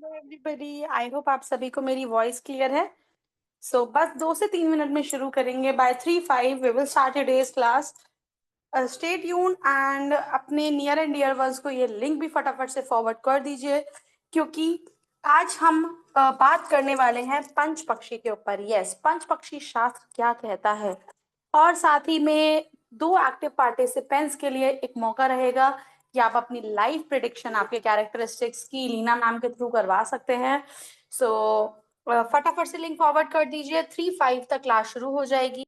Hello everybody, I hope आप सभी को मेरी वॉइस क्लियर है। बस 2 से 3 मिनट में शुरू करेंगे। By 3-5 we will start today's class. Stay tuned and अपने नियर एंड डियर वंस को ये लिंक भी फटाफट से फॉरवर्ड कर दीजिए, क्योंकि आज हम बात करने वाले हैं पंच पक्षी के ऊपर। यस, पंच पक्षी शास्त्र क्या कहता है, और साथ ही में दो एक्टिव पार्टिसिपेंट्स के लिए एक मौका रहेगा कि आप अपनी लाइव प्रिडिक्शन आपके कैरेक्टरिस्टिक्स की लीना मैम के थ्रू करवा सकते हैं। सो फटाफट से लिंक फॉरवर्ड कर दीजिए। 3-5 तक क्लास शुरू हो जाएगी।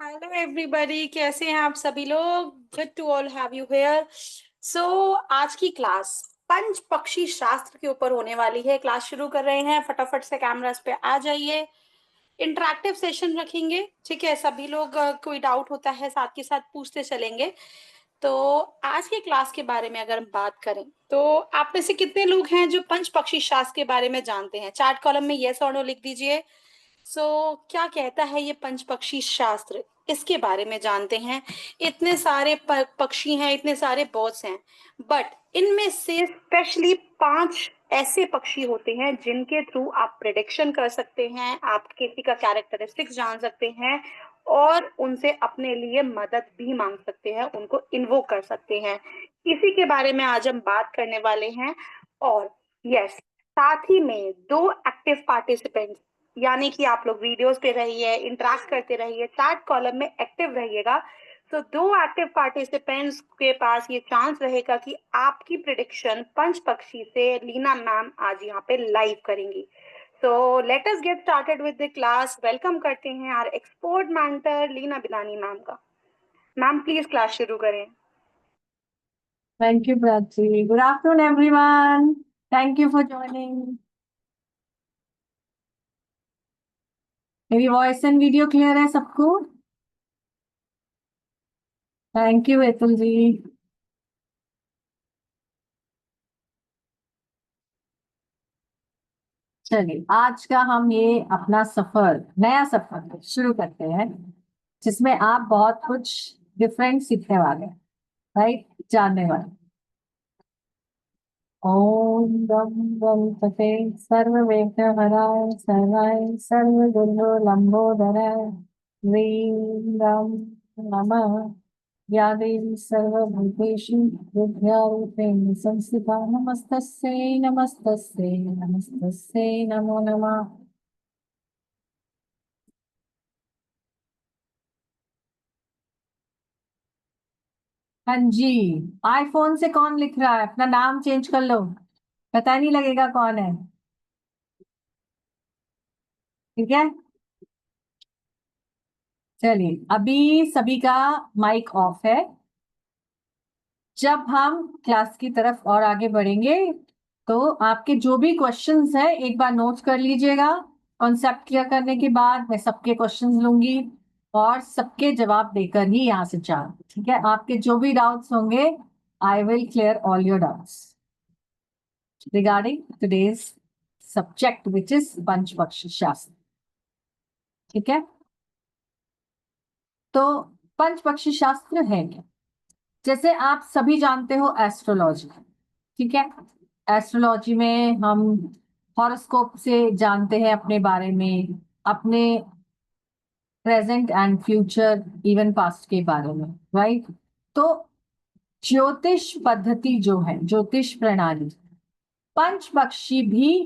हेलो एवरीबॉडी, कैसे हैं आप सभी लोग? Good to all have you here. So आज की क्लास पंच पक्षी शास्त्र के ऊपर होने वाली है। क्लास शुरू कर रहे हैं, फटाफट से कैमरास पे आ जाइए। इंटरैक्टिव सेशन रखेंगे, ठीक है? सभी लोग कोई डाउट होता है साथ के साथ पूछते चलेंगे। तो आज के क्लास के बारे में अगर हम बात करें, तो आप में से कितने लोग हैं जो पंच पक्षी शास्त्र के बारे में जानते हैं? चार्ट कॉलम में यस और नो लिख दीजिए। क्या कहता है ये पंचपक्षी शास्त्र, इसके बारे में जानते हैं। इतने सारे पक्षी हैं, इतने सारे बर्ड्स हैं, बट इनमें से स्पेशली 5 ऐसे पक्षी होते हैं जिनके थ्रू आप प्रिडिक्शन कर सकते हैं, आप किसी का कैरेक्टरिस्टिक्स जान सकते हैं, और उनसे अपने लिए मदद भी मांग सकते हैं, उनको इन्वोक कर सकते हैं। इसी के बारे में आज हम बात करने वाले हैं। और यस, साथ ही में दो एक्टिव पार्टिसिपेंट्स, यानी कि आप लोग वीडियोस पे रहिए, इंटरेक्ट करते रहिए, चैट कॉलम में एक्टिव रहिएगा। तो दो एक्टिव पार्टिसिपेंट्स के पास ये चांस रहेगा कि आपकी प्रिडिक्शन पंच पक्षी से लीना मैम आज यहाँ पे लाइव करेंगी। So let us get started with the class. Welcome करते हैं our expert mentor Leena Bilani ma'am का। मैम प्लीज क्लास शुरू करें। Thank you, Prachi. Good afternoon, everyone. Thank you for joining. मेरी वॉइस एंड वीडियो क्लियर है सबको? Thank you वेतुल जी। चलिए, आज का हम ये अपना सफर, नया सफर शुरू करते हैं, जिसमें आप बहुत कुछ डिफरेंट सीखने वाले हैं, राइट? जानने वाले। ओम गम गणपते सर्वविघ्नहराय सर्वाय सर्वदुर्गो लंबोदराय ह्रीं गम नमः। या देवी सर्वभूतेषु विद्यारूपेण संस्थिता नमस्तस्यै नमस्तस्यै नमस्तस्यै नमो नमः। हाँ जी। आईफोन से कौन लिख रहा है? अपना नाम चेंज कर लो, पता नहीं लगेगा कौन है। ठीक है, चलिए अभी सभी का माइक ऑफ है। जब हम क्लास की तरफ और आगे बढ़ेंगे तो आपके जो भी क्वेश्चंस हैं एक बार नोट कर लीजिएगा। कॉन्सेप्ट क्लियर करने के बाद मैं सबके क्वेश्चंस लूंगी और सबके जवाब देकर ही यहाँ से चार, ठीक है? आपके जो भी डाउट्स होंगे I will clear all your doubts regarding today's subject which is Panchpakshi Shastra. ठीक है, तो पंचपक्षी शास्त्र है क्या? जैसे आप सभी जानते हो एस्ट्रोलॉजी, ठीक है? एस्ट्रोलॉजी में हम हॉरोस्कोप से जानते हैं अपने बारे में, अपने present and future even past के बारे में, राइट? तो ज्योतिष पद्धति जो है, ज्योतिष प्रणाली, पंचपक्षी भी,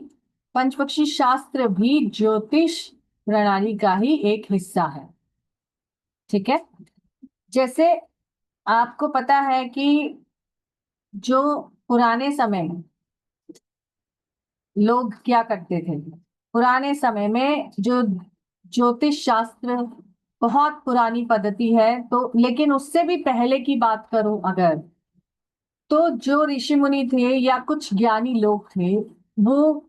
पंचपक्षी शास्त्र भी ज्योतिष प्रणाली का ही एक हिस्सा है। ठीक है, जैसे आपको पता है कि जो पुराने समय में लोग क्या करते थे, पुराने समय में जो ज्योतिष शास्त्र बहुत पुरानी पद्धति है, तो लेकिन उससे भी पहले की बात करूं अगर, तो जो ऋषि मुनि थे या कुछ ज्ञानी लोग थे, वो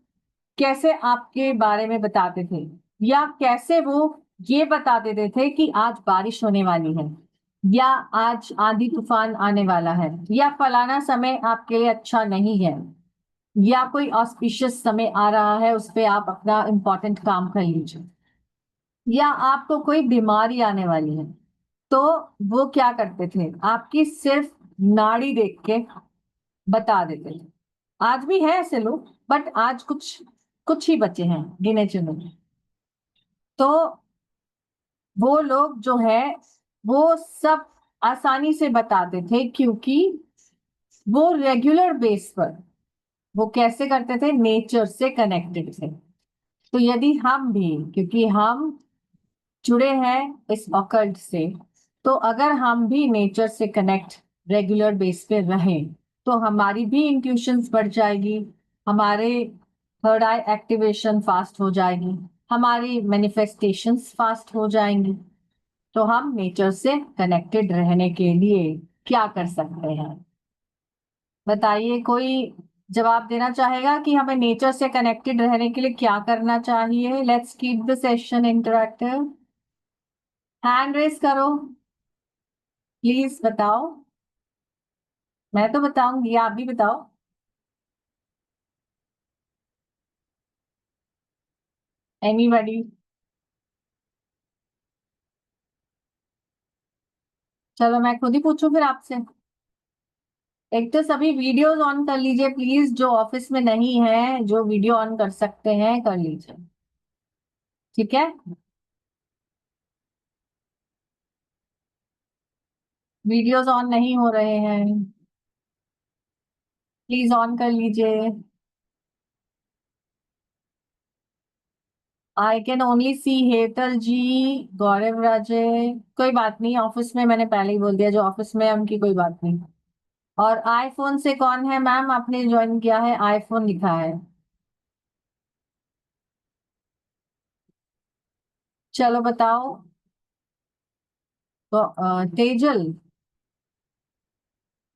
कैसे आपके बारे में बताते थे, या कैसे वो ये बता देते थे कि आज बारिश होने वाली है, या आज आंधी तूफान आने वाला है, या फलाना समय आपके लिए अच्छा नहीं है, या कोई ऑस्पिशियस समय आ रहा है उस पे आप अपना इंपॉर्टेंट काम कर लीजिए, या आपको कोई बीमारी आने वाली है, तो वो क्या करते थे, आपकी सिर्फ नाड़ी देख के बता देते थे। आज भी है ऐसे लोग, बट आज कुछ कुछ ही बचे हैं, गिने चुने। तो वो लोग जो है वो सब आसानी से बताते थे, क्योंकि वो रेगुलर बेस पर वो कैसे करते थे, नेचर से कनेक्टेड थे। तो यदि हम भी, क्योंकि हम जुड़े हैं इस ऑकल्ट से, तो अगर हम भी नेचर से कनेक्ट रेगुलर बेस पे रहें तो हमारी भी इंट्यूशंस बढ़ जाएगी, हमारे थर्ड आई एक्टिवेशन फास्ट हो जाएगी, हमारी मैनिफेस्टेशंस फास्ट हो जाएंगी। तो हम नेचर से कनेक्टेड रहने के लिए क्या कर सकते हैं? बताइए, कोई जवाब देना चाहेगा कि हमें नेचर से कनेक्टेड रहने के लिए क्या करना चाहिए? Let's keep the session interactive. Hand raise करो, प्लीज बताओ। मैं तो बताऊंगी, आप भी बताओ। एनीबॉडी? चलो मैं खुद ही पूछूं फिर आपसे। एक तो सभी वीडियोस ऑन कर लीजिए प्लीज, जो ऑफिस में नहीं है, जो वीडियो ऑन कर सकते हैं कर लीजिए। ठीक है, वीडियोस ऑन नहीं हो रहे हैं, प्लीज ऑन कर लीजिए। आई कैन ओनली सी हेतल जी, गौरव राजे। कोई बात नहीं, ऑफिस में मैंने पहले ही बोल दिया, जो ऑफिस में है उनकी कोई बात नहीं। और आईफोन से कौन है मैम? आपने ज्वाइन किया है, आईफोन लिखा है। चलो बताओ। तो तेजल,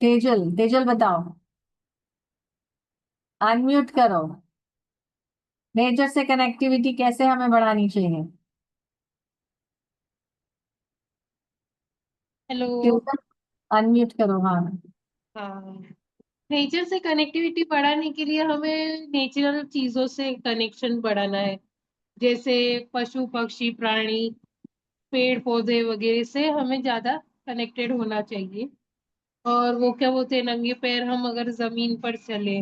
तेजल तेजल बताओ, अनम्यूट करो। नेचर से कनेक्टिविटी कैसे हमें बढ़ानी चाहिए? हेलो। तेजल अनम्यूट करो, हाँ। हाँ, नेचर से कनेक्टिविटी बढ़ाने के लिए हमें नेचुरल चीजों से कनेक्शन बढ़ाना है। जैसे पशु पक्षी प्राणी पेड़ पौधे वगैरह से हमें ज्यादा कनेक्टेड होना चाहिए। और वो क्या बोलते हैं, नंगे पैर हम अगर जमीन पर चले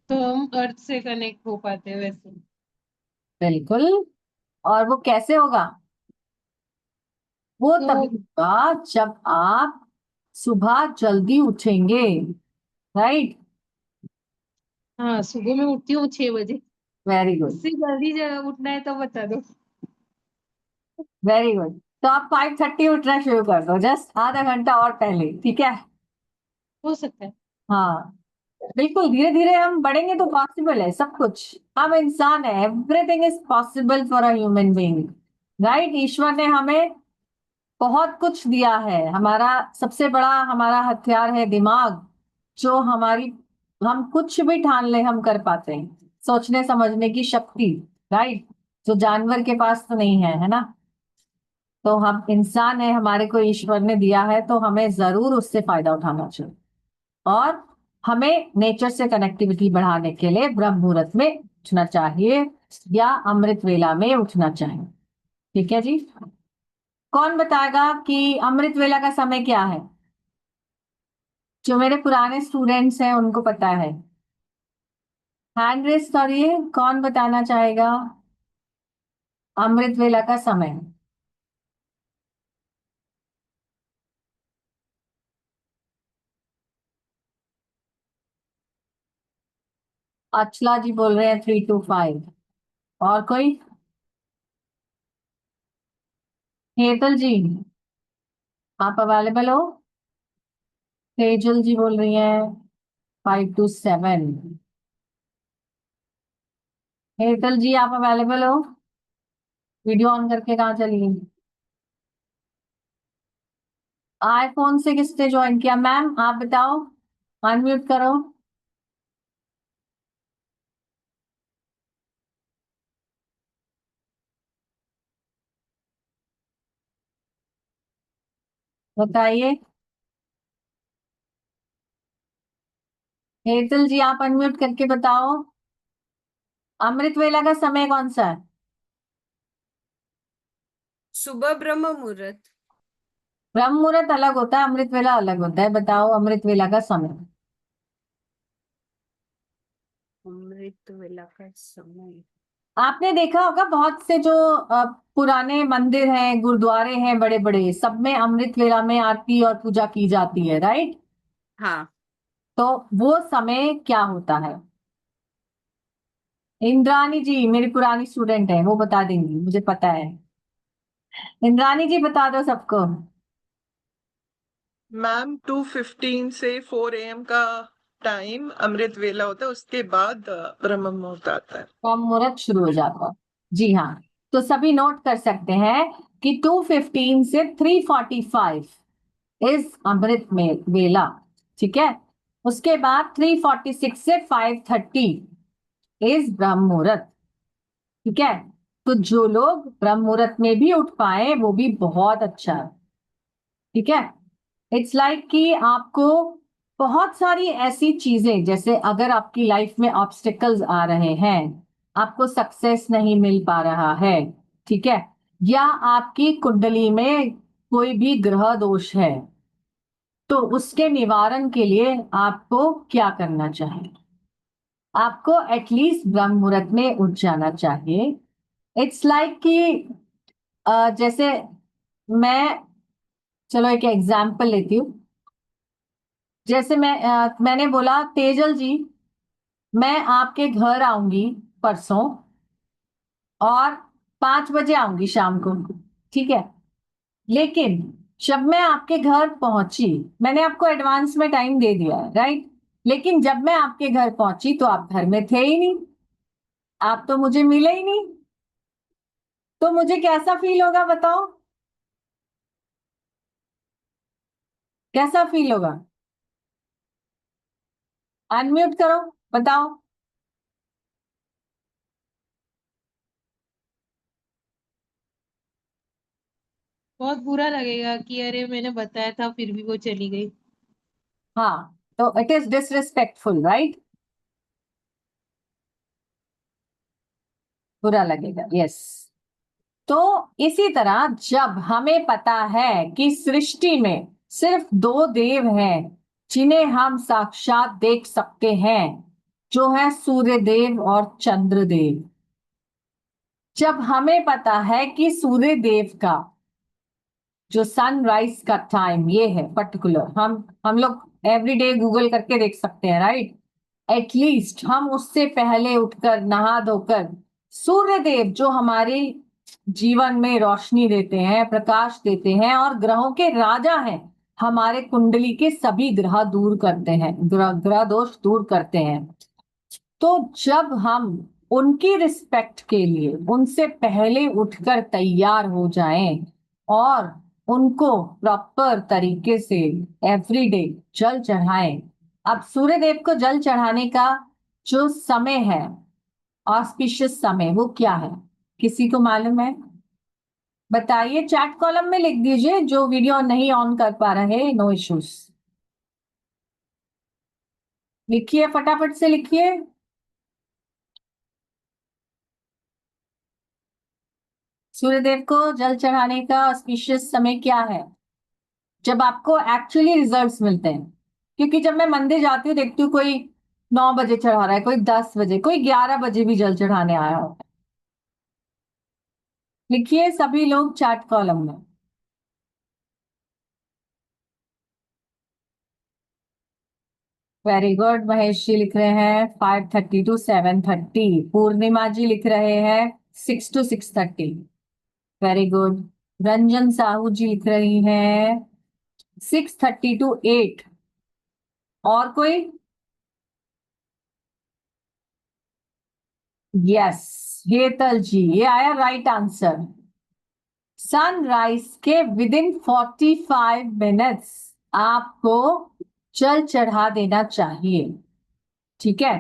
तो हम अर्थ से कनेक्ट हो पाते हैं वैसे। बिल्कुल। और वो कैसे होगा? वो तो तभी होगा जब आप सुबह जल्दी उठेंगे, राइट। हाँ, सुबह मैं उठती हूँ 6 बजे। वेरी गुड, उससे जल्दी उठना है तो बता दो। Very good. तो आप 5:30 उठना शुरू कर दो, जस्ट आधा घंटा और पहले, ठीक है। हो सकता है। हाँ, बिल्कुल, धीरे धीरे हम बढ़ेंगे तो पॉसिबल है सब कुछ। हम इंसान है, everything is possible for a human being, right. ईश्वर ने हमें बहुत कुछ दिया है। हमारा सबसे बड़ा हमारा हथियार है दिमाग, जो हमारी, हम कुछ भी ठान ले हम कर पाते हैं, सोचने समझने की शक्ति, राइट, जो जानवर के पास तो नहीं है, है ना। तो हम इंसान है, हमारे को ईश्वर ने दिया है, तो हमें जरूर उससे फायदा उठाना चाहिए। और हमें नेचर से कनेक्टिविटी बढ़ाने के लिए ब्रह्म मुहूर्त में उठना चाहिए या अमृत वेला में उठना चाहिए, ठीक है जी। कौन बताएगा कि अमृत वेला का समय क्या है? जो मेरे पुराने स्टूडेंट्स हैं उनको पता है, हैंड रेस करिए, कौन बताना चाहेगा अमृत वेला का समय? अचला जी बोल रहे हैं 3 to 5। और कोई? हेतल जी, आप अवेलेबल हो? तेजल जी बोल रही हैं 5 to 7। हेतल जी, आप अवेलेबल हो? वीडियो ऑन करके कहाँ चली गई? आईफोन से किसने ज्वाइन किया? मैम आप बताओ, अनम्यूट करो। बताइए। हेतल जी, आप अनम्यूट करके बताओ, अमृत वेला का समय कौन सा है? सुबह ब्रह्म मुहूर्त। ब्रह्म मुहूर्त अलग होता है, अमृत वेला अलग होता है। बताओ अमृत वेला का समय। अमृत वेला का समय। आपने देखा होगा बहुत से जो पुराने मंदिर हैं, गुरुद्वारे हैं बड़े बड़े, सब में अमृत वेला में आरती और पूजा की जाती है, राइट। हाँ। तो वो समय क्या होता है? इंद्रानी जी मेरी पुरानी स्टूडेंट है, वो बता देंगी, मुझे पता है। इंद्रानी जी बता दो सबको। मैम 2:15 से 4 AM का टाइम अमृत वेला होता है, उसके बाद ब्रह्म मुहूर्त आता है। ब्रह्म मुहूर्त शुरू हो जाता है, जी हाँ। तो सभी नोट कर सकते हैं कि 2:15 से 3:45 इज अमृत में वेला, ठीक है। उसके बाद 3:46 से 5:30 इज ब्रह्म मुहूर्त, ठीक है। तो जो लोग ब्रह्म मुहूर्त में भी उठ पाए वो भी बहुत अच्छा है, ठीक है। इट्स लाइक कि आपको बहुत सारी ऐसी चीजें, जैसे अगर आपकी लाइफ में ऑब्स्टिकल्स आ रहे हैं, आपको सक्सेस नहीं मिल पा रहा है, ठीक है, या आपकी कुंडली में कोई भी ग्रह दोष है, तो उसके निवारण के लिए आपको क्या करना चाहिए? आपको एटलीस्ट ब्रह्म मुहूर्त में उठ जाना चाहिए। इट्स लाइक कि जैसे मैं, चलो एक एग्जाम्पल लेती हूँ। जैसे मैंने बोला तेजल जी, मैं आपके घर आऊंगी परसों और 5 बजे आऊंगी शाम को, ठीक है। लेकिन जब मैं आपके घर पहुंची, मैंने आपको एडवांस में टाइम दे दिया है, राइट। लेकिन जब मैं आपके घर पहुंची तो आप घर में थे ही नहीं, आप तो मुझे मिले ही नहीं, तो मुझे कैसा फील होगा बताओ? कैसा फील होगा? अनम्यूट करो, बताओ। बहुत बुरा लगेगा कि अरे मैंने बताया था फिर भी वो चली गई। हाँ, तो इट इज डिसरिस्पेक्टफुल, राइट। बुरा लगेगा, यस। तो इसी तरह जब हमें पता है कि सृष्टि में सिर्फ दो देव हैं जिन्हें हम साक्षात देख सकते हैं, जो है सूर्य देव और चंद्र देव। जब हमें पता है कि सूर्य देव का जो सनराइज का टाइम ये है पर्टिकुलर, हम लोग एवरीडे गूगल करके देख सकते हैं, राइट। एटलीस्ट हम उससे पहले उठकर नहा धोकर सूर्य देव जो हमारे जीवन में रोशनी देते हैं, प्रकाश देते हैं और ग्रहों के राजा हैं, हमारे कुंडली के सभी ग्रह दूर करते हैं, ग्रह दोष दूर करते हैं। तो जब हम उनकी रिस्पेक्ट के लिए उनसे पहले उठकर तैयार हो जाएं और उनको प्रॉपर तरीके से एवरीडे जल चढ़ाएं। अब सूर्य देव को जल चढ़ाने का जो समय है, ऑस्पिशियस समय, वो क्या है, किसी को मालूम है? बताइए, चैट कॉलम में लिख दीजिए। जो वीडियो नहीं ऑन कर पा रहे, नो इश्यूज, लिखिए, फटाफट से लिखिए। सूर्यदेव को जल चढ़ाने का ऑस्पिशियस समय क्या है, जब आपको एक्चुअली रिजल्ट्स मिलते हैं? क्योंकि जब मैं मंदिर जाती हूँ देखती हूँ कोई 9 बजे चढ़ा रहा है, कोई 10 बजे, कोई 11 बजे भी जल चढ़ाने आया होता है। लिखिए सभी लोग चैट कॉलम में। वेरी गुड, महेश जी लिख रहे हैं 5:30 to 7:30। पूर्णिमा जी लिख रहे हैं 6 to 6:30। Very good. Ranjan Sahu ji लिख रही हैं 6:30 to 8। और कोई? यस, हेतल जी, ये आया राइट आंसर। सनराइज के विदिन 45 मिनट्स आपको जल चढ़ा देना चाहिए, ठीक है?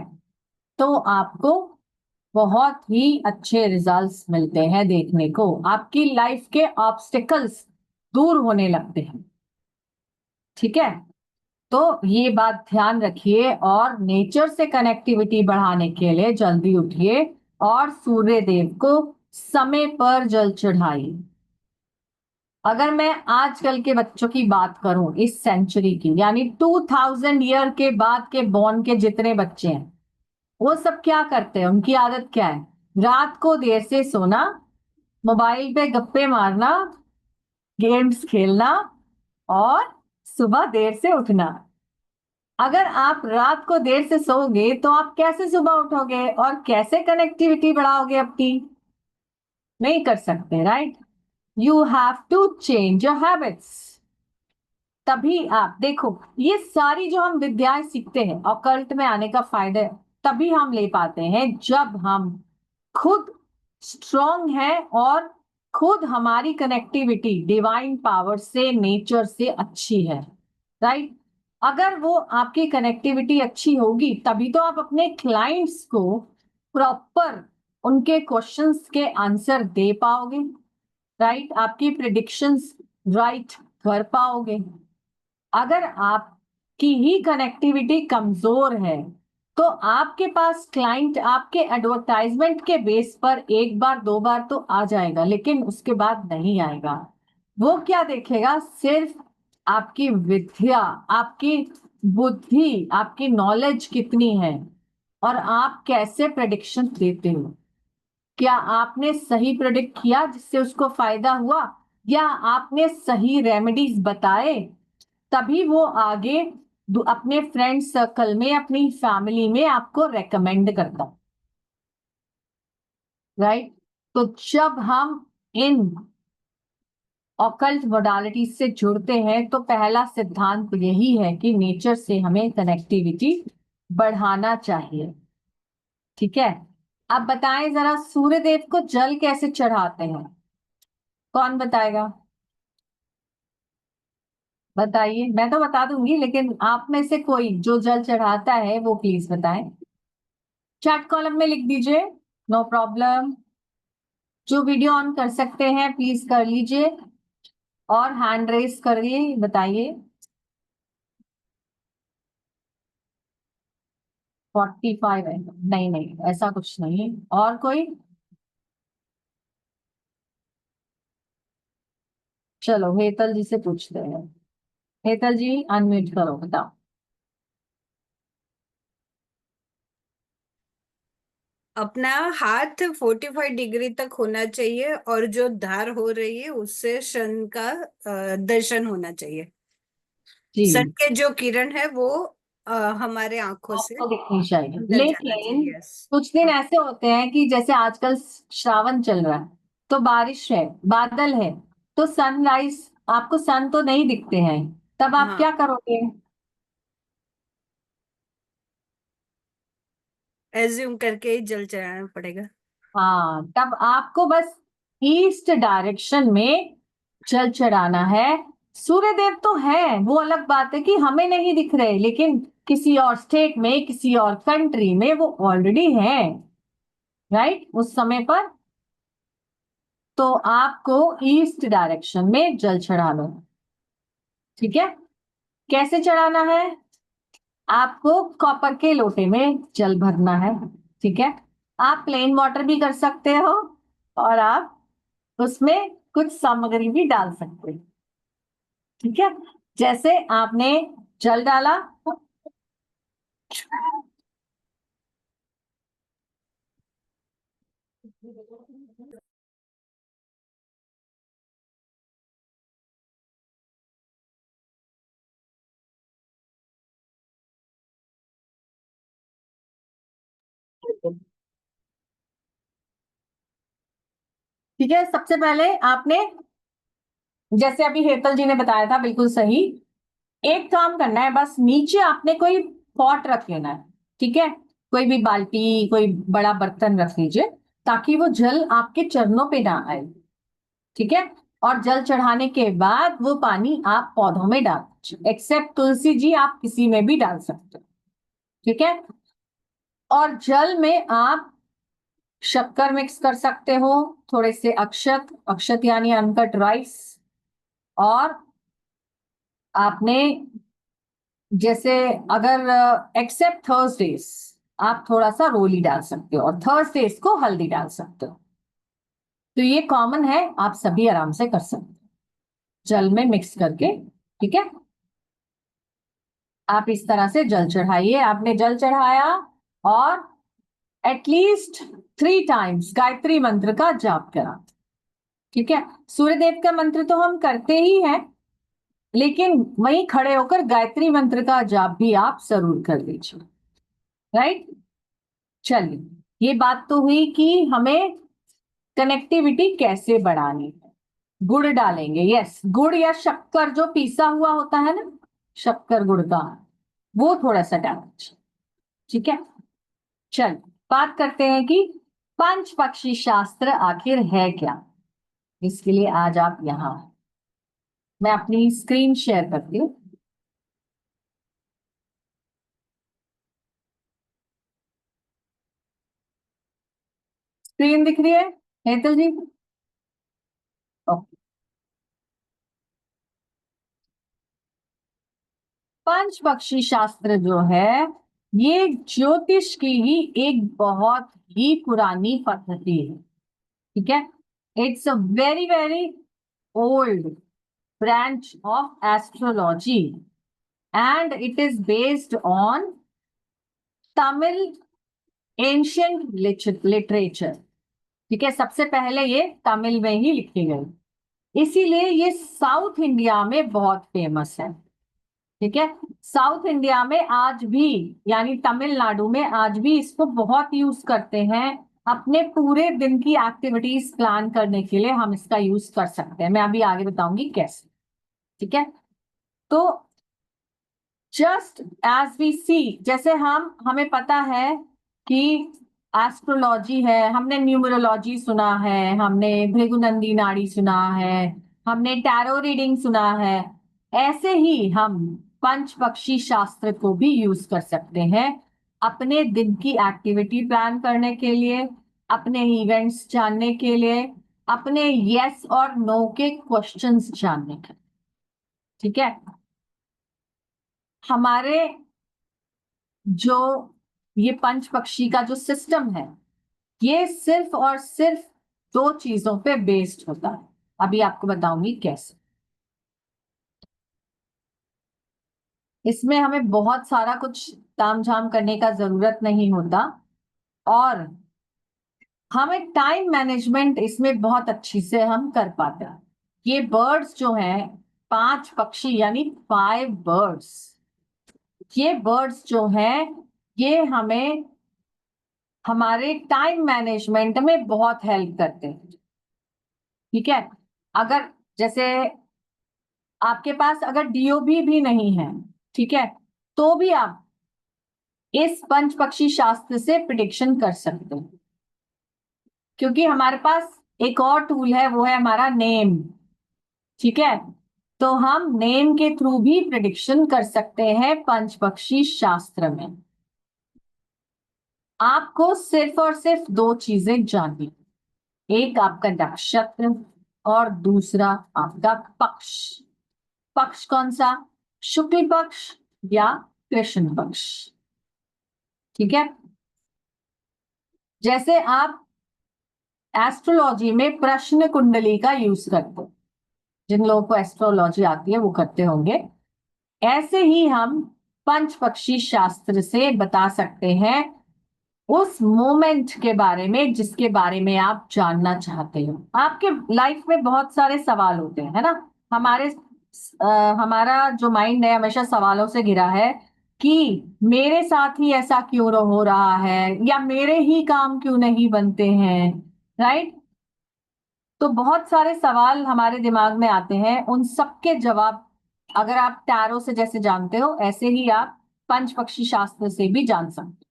तो आपको बहुत ही अच्छे रिजल्ट्स मिलते हैं देखने को, आपकी लाइफ के ऑब्स्टिकल्स दूर होने लगते हैं, ठीक है? तो ये बात ध्यान रखिए और नेचर से कनेक्टिविटी बढ़ाने के लिए जल्दी उठिए और सूर्य देव को समय पर जल चढ़ाइए। अगर मैं आजकल के बच्चों की बात करूं, इस सेंचुरी की, यानी 2000 ईयर के बाद के बॉर्न के जितने बच्चे हैं, वो सब क्या करते हैं, उनकी आदत क्या है? रात को देर से सोना, मोबाइल पे गप्पे मारना, गेम्स खेलना और सुबह देर से उठना। अगर आप रात को देर से सोओगे तो आप कैसे सुबह उठोगे और कैसे कनेक्टिविटी बढ़ाओगे अपनी? नहीं कर सकते, right? You have to change your habits. तभी आप देखो, ये सारी जो हम विद्याएं सीखते हैं ऑकल्ट में आने का फायदा तभी हम ले पाते हैं जब हम खुद स्ट्रांग हैं और खुद हमारी कनेक्टिविटी डिवाइन पावर से, नेचर से अच्छी है, राइट? अगर वो आपकी कनेक्टिविटी अच्छी होगी तभी तो आप अपने क्लाइंट्स को प्रॉपर उनके क्वेश्चंस के आंसर दे पाओगे, राइट? आपकी प्रिडिक्शंस राइट कर पाओगे। अगर आपकी ही कनेक्टिविटी कमजोर है तो आपके पास क्लाइंट आपके एडवर्टाइजमेंट के बेस पर एक बार दो बार तो आ जाएगा, लेकिन उसके बाद नहीं आएगा। वो क्या देखेगा? सिर्फ आपकी विद्या, आपकी बुद्धि, आपकी नॉलेज कितनी है और आप कैसे प्रेडिक्शन देते हो। क्या आपने सही प्रेडिक्ट किया जिससे उसको फायदा हुआ, या आपने सही रेमेडीज बताए तभी वो आगे अपने फ्रेंड सर्कल में, अपनी फैमिली में आपको रेकमेंड करता, राइट? तो जब हम इन ऑकल्ट मोडालिटी से जुड़ते हैं तो पहला सिद्धांत यही है कि नेचर से हमें कनेक्टिविटी बढ़ाना चाहिए, ठीक है? अब बताएं जरा, सूर्य देव को जल कैसे चढ़ाते हैं? कौन बताएगा? बताइए, मैं तो बता दूंगी लेकिन आप में से कोई जो जल चढ़ाता है वो प्लीज बताएं। चैट कॉलम में लिख दीजिए, नो प्रॉब्लम। जो वीडियो ऑन कर सकते हैं प्लीज कर लीजिए और हैंड रेस करिए, बताइए। 45 है? नहीं नहीं, ऐसा कुछ नहीं है। और कोई? चलो हेतल जी से पूछते हैं। हेतल जी अनम्यूट करो, बताओ। अपना हाथ 45 डिग्री तक होना चाहिए और जो धार हो रही है उससे सन का दर्शन होना चाहिए। जी, सन के जो किरण है वो हमारे आंखों से आपको दिखनी चाहिए। अंदर जाना लेकिन चाहिए। यस। कुछ दिन ऐसे होते हैं कि जैसे आजकल श्रावण चल रहा है, तो बारिश है, बादल है, तो सनराइज, आपको सन तो नहीं दिखते हैं, तब आप हाँ, क्या करोगे? एज्यूम करके ही जल चढ़ाना पड़ेगा। हाँ, तब आपको बस ईस्ट डायरेक्शन में जल चढ़ाना है। सूर्य देव तो है, वो अलग बात है कि हमें नहीं दिख रहे, लेकिन किसी और स्टेट में, किसी और कंट्री में वो ऑलरेडी है, राइट, उस समय पर। तो आपको ईस्ट डायरेक्शन में जल चढ़ाना है। ठीक है, कैसे चढ़ाना है? आपको कॉपर के लोटे में जल भरना है। ठीक है, आप प्लेन वाटर भी कर सकते हो, और आप उसमें कुछ सामग्री भी डाल सकते हैं। ठीक है, जैसे आपने जल डाला, ठीक है, सबसे पहले आपने, जैसे अभी हेतल जी ने बताया था, बिल्कुल सही, एक काम करना है, बस नीचे आपने कोई पॉट रख लेना है। ठीक है, कोई भी बाल्टी, कोई बड़ा बर्तन रख लीजिए, ताकि वो जल आपके चरणों पे ना आए। ठीक है, और जल चढ़ाने के बाद वो पानी आप पौधों में डाल दीजिए, एक्सेप्ट तुलसी जी, आप किसी में भी डाल सकते हो। ठीक है, और जल में आप शक्कर मिक्स कर सकते हो, थोड़े से अक्षत, अक्षत यानी अनकट राइस, और आपने, जैसे अगर एक्सेप्ट थर्सडेज, आप थोड़ा सा रोली डाल सकते हो, और थर्सडेज को हल्दी डाल सकते हो। तो ये कॉमन है, आप सभी आराम से कर सकते हो जल में मिक्स करके। ठीक है, आप इस तरह से जल चढ़ाइए। आपने जल चढ़ाया, और एटलीस्ट 3 टाइम्स गायत्री मंत्र का जाप करा। ठीक है, सूर्यदेव का मंत्र तो हम करते ही हैं, लेकिन वहीं खड़े होकर गायत्री मंत्र का जाप भी आप जरूर कर लीजिए। राइट, चलिए, ये बात तो हुई कि हमें कनेक्टिविटी कैसे बढ़ानी है। गुड़ डालेंगे, यस, गुड़ या शक्कर जो पीसा हुआ होता है ना, शक्कर गुड़ का, वो थोड़ा सा डालें। ठीक है, चल, बात करते हैं कि पंच पक्षी शास्त्र आखिर है क्या। इसके लिए आज आप यहां, मैं अपनी स्क्रीन शेयर करती हूँ। स्क्रीन दिख रही है हेतल जी? ओके, पंच पक्षी शास्त्र जो है, ये ज्योतिष की ही एक बहुत ही पुरानी पद्धति है। ठीक है, it's a very very old branch of astrology, and it is based on Tamil ancient literature। ठीक है, सबसे पहले ये तमिल में ही लिखी गई, इसीलिए ये साउथ इंडिया में बहुत फेमस है। ठीक है, साउथ इंडिया में आज भी, यानी तमिलनाडु में आज भी इसको बहुत यूज करते हैं। अपने पूरे दिन की एक्टिविटीज प्लान करने के लिए हम इसका यूज कर सकते हैं, मैं अभी आगे बताऊंगी कैसे। ठीक है, तो जस्ट एज वी सी, जैसे हमें पता है कि एस्ट्रोलॉजी है, हमने न्यूमरोलॉजी सुना है, हमने भृगुनंदी नाड़ी सुना है, हमने टैरो रीडिंग सुना है, ऐसे ही हम पंच पक्षी शास्त्र को भी यूज कर सकते हैं अपने दिन की एक्टिविटी प्लान करने के लिए, अपने इवेंट्स जानने के लिए, अपने यस और नो के क्वेश्चंस जानने के लिए। ठीक है, हमारे जो ये पंच पक्षी का जो सिस्टम है, ये सिर्फ और सिर्फ 2 चीजों पे बेस्ड होता है। अभी आपको बताऊंगी कैसे। इसमें हमें बहुत सारा कुछ तामझाम करने का जरूरत नहीं होता, और हमें टाइम मैनेजमेंट इसमें बहुत अच्छी से हम कर पाते हैं। ये बर्ड्स जो हैं, 5 पक्षी यानी 5 बर्ड्स, ये बर्ड्स जो हैं ये हमें हमारे टाइम मैनेजमेंट में बहुत हेल्प करते हैं। ठीक है, अगर जैसे आपके पास अगर डीओबी भी नहीं है, ठीक है, तो भी आप इस पंच पक्षी शास्त्र से प्रिडिक्शन कर सकते हैं, क्योंकि हमारे पास एक और टूल है, वो है हमारा नेम। ठीक है, तो हम नेम के थ्रू भी प्रिडिक्शन कर सकते हैं पंच पक्षी शास्त्र में। आपको सिर्फ और सिर्फ 2 चीजें जाननी, एक आपका नक्षत्र और दूसरा आपका पक्ष। पक्ष कौन सा? शुक्ल पक्ष या कृष्ण पक्ष। ठीक है, जैसे आप एस्ट्रोलॉजी में प्रश्न कुंडली का यूज करते हो, जिन लोगों को एस्ट्रोलॉजी आती है वो करते होंगे, ऐसे ही हम पंच पक्षी शास्त्र से बता सकते हैं उस मोमेंट के बारे में जिसके बारे में आप जानना चाहते हो। आपके लाइफ में बहुत सारे सवाल होते हैं, है ना? हमारा जो माइंड है हमेशा सवालों से घिरा है कि मेरे साथ ही ऐसा क्यों हो रहा है, या मेरे ही काम क्यों नहीं बनते हैं, राइट? तो बहुत सारे सवाल हमारे दिमाग में आते हैं, उन सबके जवाब अगर आप टैरो से जैसे जानते हो, ऐसे ही आप पंच पक्षी शास्त्र से भी जान सकते हो।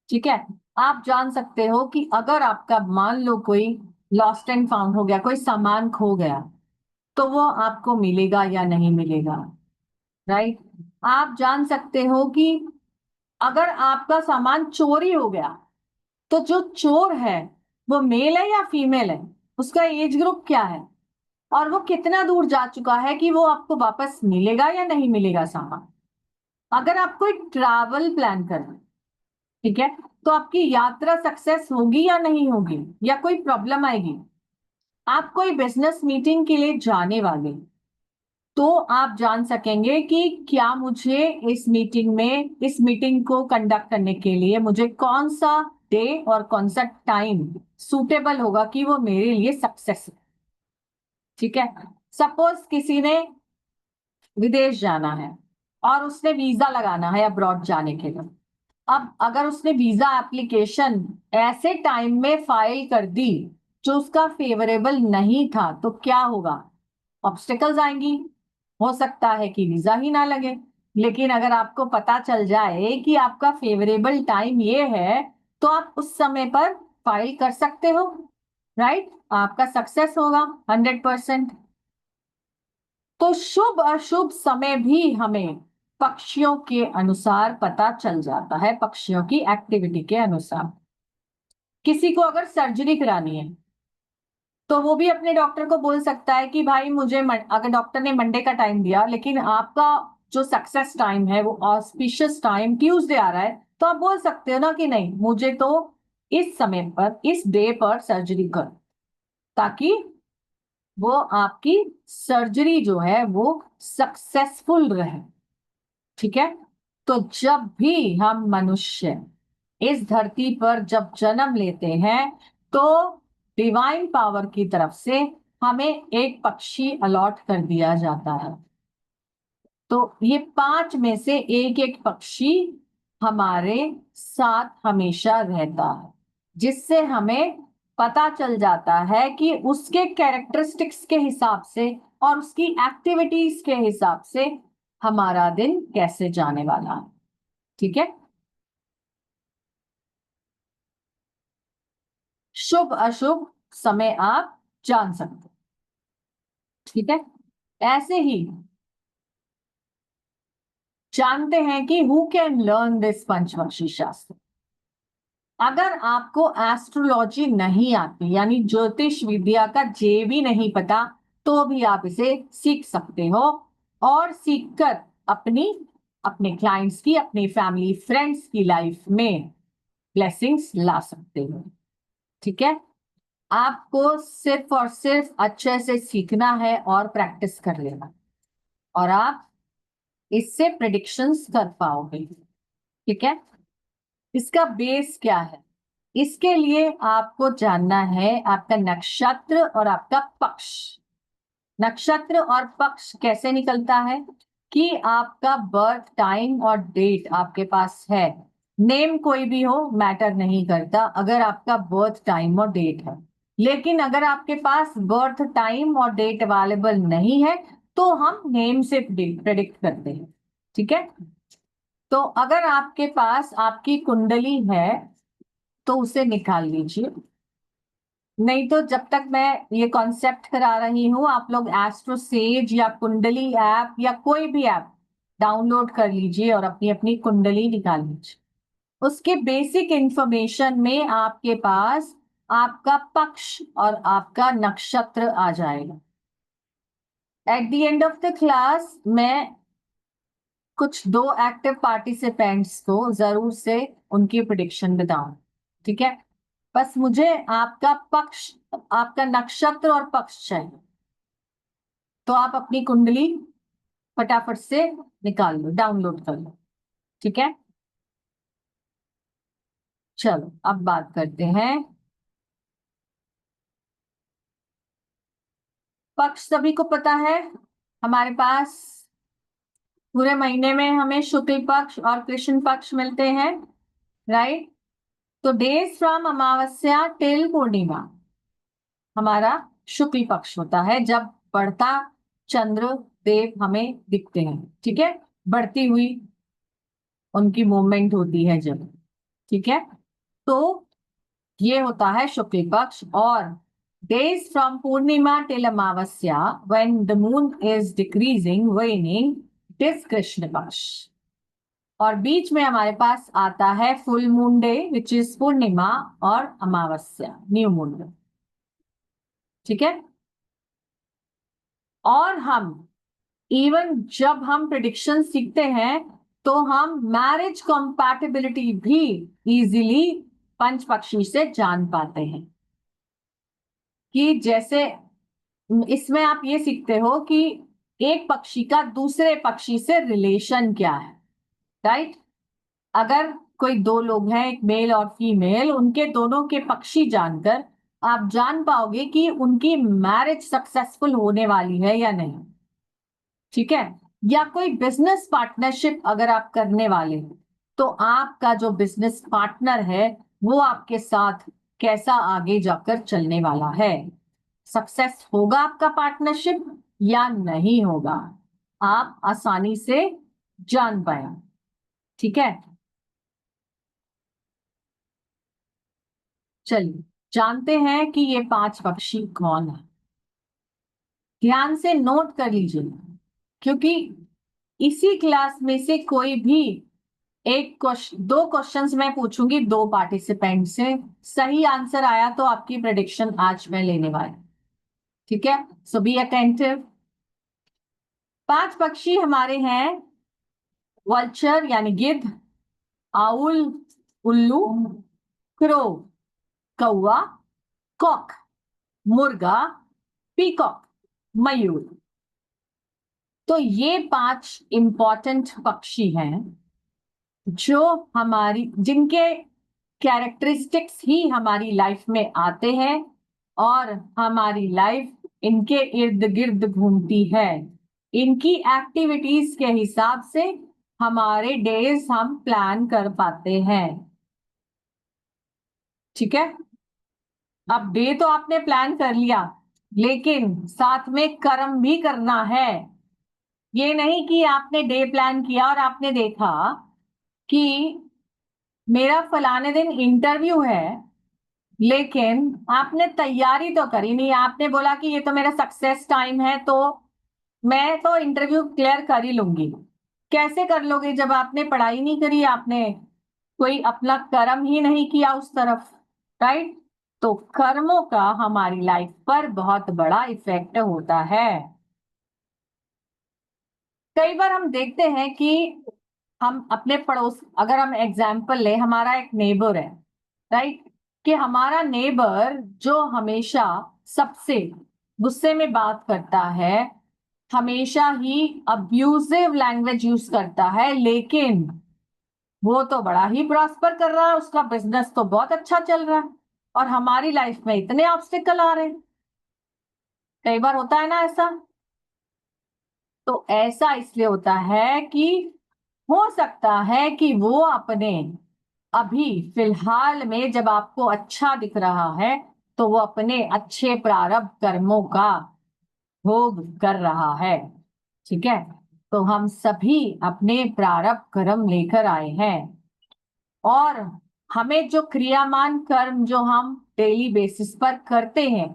ठीक है, आप जान सकते हो कि अगर आपका मान लो कोई लॉस्ट एंड फाउंड हो गया, कोई सामान खो गया, तो वो आपको मिलेगा या नहीं मिलेगा, राइट? आप जान सकते हो कि अगर आपका सामान चोरी हो गया, तो जो चोर है वो मेल है या फीमेल है, उसका एज ग्रुप क्या है, और वो कितना दूर जा चुका है कि वो आपको वापस मिलेगा या नहीं मिलेगा सामान। अगर आप कोई ट्रैवल प्लान कर रहे हैं, ठीक है, तो आपकी यात्रा सक्सेस होगी या नहीं होगी, या कोई प्रॉब्लम आएगी। आप कोई बिजनेस मीटिंग के लिए जाने वाले, तो आप जान सकेंगे कि क्या मुझे इस मीटिंग को कंडक्ट करने के लिए मुझे कौन सा डे और कौन सा टाइम सूटेबल होगा कि वो मेरे लिए सक्सेस है। ठीक है, सपोज किसी ने विदेश जाना है और उसने वीजा लगाना है अब्रॉड जाने के लिए। अब अगर उसने वीजा एप्लीकेशन ऐसे टाइम में फाइल कर दी जो उसका फेवरेबल नहीं था, तो क्या होगा? ऑब्स्टिकल्स आएंगी, हो सकता है कि वीजा ही ना लगे। लेकिन अगर आपको पता चल जाए कि आपका फेवरेबल टाइम ये है, तो आप उस समय पर फाइल कर सकते हो, राइट? आपका सक्सेस होगा 100%। तो शुभ अशुभ समय भी हमें पक्षियों के अनुसार पता चल जाता है, पक्षियों की एक्टिविटी के अनुसार। किसी को अगर सर्जरी करानी है, तो वो भी अपने डॉक्टर को बोल सकता है कि भाई मुझे अगर डॉक्टर ने मंडे का टाइम दिया, लेकिन आपका जो सक्सेस टाइम है वो ऑस्पिशियस टाइम ट्यूसडे आ रहा है, तो आप बोल सकते हो ना कि नहीं, मुझे तो इस समय पर इस डे पर सर्जरी कर, ताकि वो आपकी सर्जरी जो है वो सक्सेसफुल रहे। ठीक है, तो जब भी हम मनुष्य इस धरती पर जब जन्म लेते हैं, तो डिवाइन पावर की तरफ से हमें एक पक्षी अलॉट कर दिया जाता है। तो ये 5 में से एक एक पक्षी हमारे साथ हमेशा रहता है, जिससे हमें पता चल जाता है कि उसके कैरेक्टरिस्टिक्स के हिसाब से और उसकी एक्टिविटीज के हिसाब से हमारा दिन कैसे जाने वाला है। ठीक है, शुभ अशुभ समय आप जान सकते हो। ठीक है, ऐसे ही जानते हैं कि हु कैन लर्न दिस पंचपक्षी शास्त्र। अगर आपको एस्ट्रोलॉजी नहीं आती, यानी ज्योतिष विद्या का जे भी नहीं पता, तो भी आप इसे सीख सकते हो, और सीखकर अपने क्लाइंट्स की, अपनी फैमिली फ्रेंड्स की लाइफ में ब्लेसिंग्स ला सकते हो। ठीक है, आपको सिर्फ और सिर्फ अच्छे से सीखना है और प्रैक्टिस कर लेना, और आप इससे प्रेडिक्शंस कर पाओगे। ठीक है, इसका बेस क्या है? इसके लिए आपको जानना है आपका नक्षत्र और आपका पक्ष। नक्षत्र और पक्ष कैसे निकलता है कि आपका बर्थ टाइम और डेट आपके पास है। नेम कोई भी हो मैटर नहीं करता अगर आपका बर्थ टाइम और डेट है। लेकिन अगर आपके पास बर्थ टाइम और डेट अवेलेबल नहीं है तो हम नेम से प्रेडिक्ट करते हैं। ठीक है, तो अगर आपके पास आपकी कुंडली है तो उसे निकाल लीजिए। नहीं तो जब तक मैं ये कॉन्सेप्ट करा रही हूं आप लोग एस्ट्रो सेज या कुंडली ऐप या कोई भी ऐप डाउनलोड कर लीजिए और अपनी अपनी कुंडली निकाल लीजिए। उसके बेसिक इंफॉर्मेशन में आपके पास आपका पक्ष और आपका नक्षत्र आ जाएगा। At the end of the class मैं कुछ 2 एक्टिव पार्टिसिपेंट्स को जरूर से उनकी प्रिडिक्शन बताऊं। ठीक है, बस मुझे आपका पक्ष, आपका नक्षत्र और पक्ष चाहिए। तो आप अपनी कुंडली फटाफट से निकाल लो, डाउनलोड कर लो। ठीक है, चलो अब बात करते हैं। पक्ष सभी को पता है, हमारे पास पूरे महीने में हमें शुक्ल पक्ष और कृष्ण पक्ष मिलते हैं, राइट। तो डेज फ्रॉम अमावस्या टिल पूर्णिमा हमारा शुक्ल पक्ष होता है जब बढ़ता चंद्र देव हमें दिखते हैं। ठीक है, बढ़ती हुई उनकी मूवमेंट होती है जब। ठीक है, तो ये होता है शुक्ल पक्ष। और days from Purnima till Amavasya when the moon is decreasing waning it is Krishna Paksha. और बीच में हमारे पास आता है full moon day which is Purnima और अमावस्या न्यू मून डे। ठीक है, और हम इवन जब हम प्रिडिक्शन सीखते हैं तो हम मैरिज कंपैटिबिलिटी भी इजीली पंचपक्षी से जान पाते हैं। कि जैसे इसमें आप ये सीखते हो कि एक पक्षी का दूसरे पक्षी से रिलेशन क्या है, राइट। अगर कोई 2 लोग हैं, एक मेल और फीमेल, उनके दोनों के पक्षी जानकर आप जान पाओगे कि उनकी मैरिज सक्सेसफुल होने वाली है या नहीं। ठीक है, या कोई बिजनेस पार्टनरशिप अगर आप करने वाले हैं तो आपका जो बिजनेस पार्टनर है वो आपके साथ कैसा आगे जाकर चलने वाला है, सक्सेस होगा आपका पार्टनरशिप या नहीं होगा, आप आसानी से जान पाए। ठीक है, चलिए जानते हैं कि ये 5 पक्षी कौन है। ध्यान से नोट कर लीजिए क्योंकि इसी क्लास में से कोई भी एक क्वेश्चन, 2 क्वेश्चंस मैं पूछूंगी 2 पार्टिसिपेंट से, सही आंसर आया तो आपकी प्रेडिक्शन आज मैं लेने वाली। ठीक है, सो बी अटेंटिव। 5 पक्षी हमारे हैं वल्चर यानी गिद्ध, आउल उल्लू, क्रो कौवा, कॉक मुर्गा, पीकॉक मयूर। तो ये 5 इंपॉर्टेंट पक्षी हैं जो हमारी, जिनके कैरेक्टरिस्टिक्स ही हमारी लाइफ में आते हैं और हमारी लाइफ इनके इर्द गिर्द घूमती है। इनकी एक्टिविटीज के हिसाब से हमारे डेज हम प्लान कर पाते हैं। ठीक है, अब डे तो आपने प्लान कर लिया लेकिन साथ में कर्म भी करना है। ये नहीं कि आपने डे प्लान किया और आपने देखा कि मेरा फलाने दिन इंटरव्यू है लेकिन आपने तैयारी तो करी नहीं, आपने बोला कि ये तो मेरा सक्सेस टाइम है तो मैं तो इंटरव्यू क्लियर कर ही लूंगी। कैसे कर लोगे जब आपने पढ़ाई नहीं करी, आपने कोई अपना कर्म ही नहीं किया उस तरफ, राइट। तो कर्मों का हमारी लाइफ पर बहुत बड़ा इफेक्ट होता है। कई बार हम देखते हैं कि हम अपने पड़ोस, अगर हम एग्जाम्पल ले, हमारा एक नेबर है, राइट, कि हमारा नेबर जो हमेशा सबसे गुस्से में बात करता है, हमेशा ही अब्यूजिव लैंग्वेज यूज करता है, लेकिन वो तो बड़ा ही प्रॉस्पर कर रहा है, उसका बिजनेस तो बहुत अच्छा चल रहा है, और हमारी लाइफ में इतने ऑब्स्टिकल आ रहे हैं। कई बार होता है ना ऐसा। तो ऐसा इसलिए होता है कि हो सकता है कि वो अपने अभी फिलहाल में जब आपको अच्छा दिख रहा है तो वो अपने अच्छे प्रारब्ध कर्मों का भोग कर रहा है। ठीक है, तो हम सभी अपने प्रारब्ध कर्म लेकर आए हैं, और हमें जो क्रियामान कर्म जो हम डेली बेसिस पर करते हैं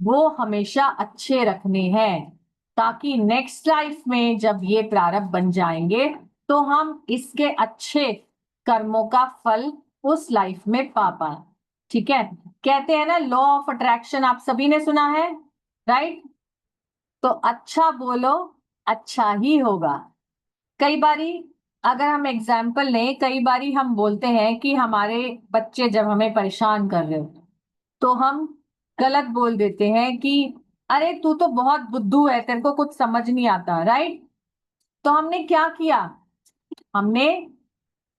वो हमेशा अच्छे रखने हैं, ताकि नेक्स्ट लाइफ में जब ये प्रारब्ध बन जाएंगे तो हम इसके अच्छे कर्मों का फल उस लाइफ में पा पाए। ठीक है, कहते हैं ना लॉ ऑफ अट्रैक्शन, आप सभी ने सुना है, राइट? तो अच्छा बोलो, अच्छा ही होगा। कई बारी अगर हम एग्जाम्पल लें, कई बारी हम बोलते हैं कि हमारे बच्चे जब हमें परेशान कर रहे हो तो हम गलत बोल देते हैं कि अरे तू तो बहुत बुद्धू है, तेरे को कुछ समझ नहीं आता, राइट? तो हमने क्या किया, हमने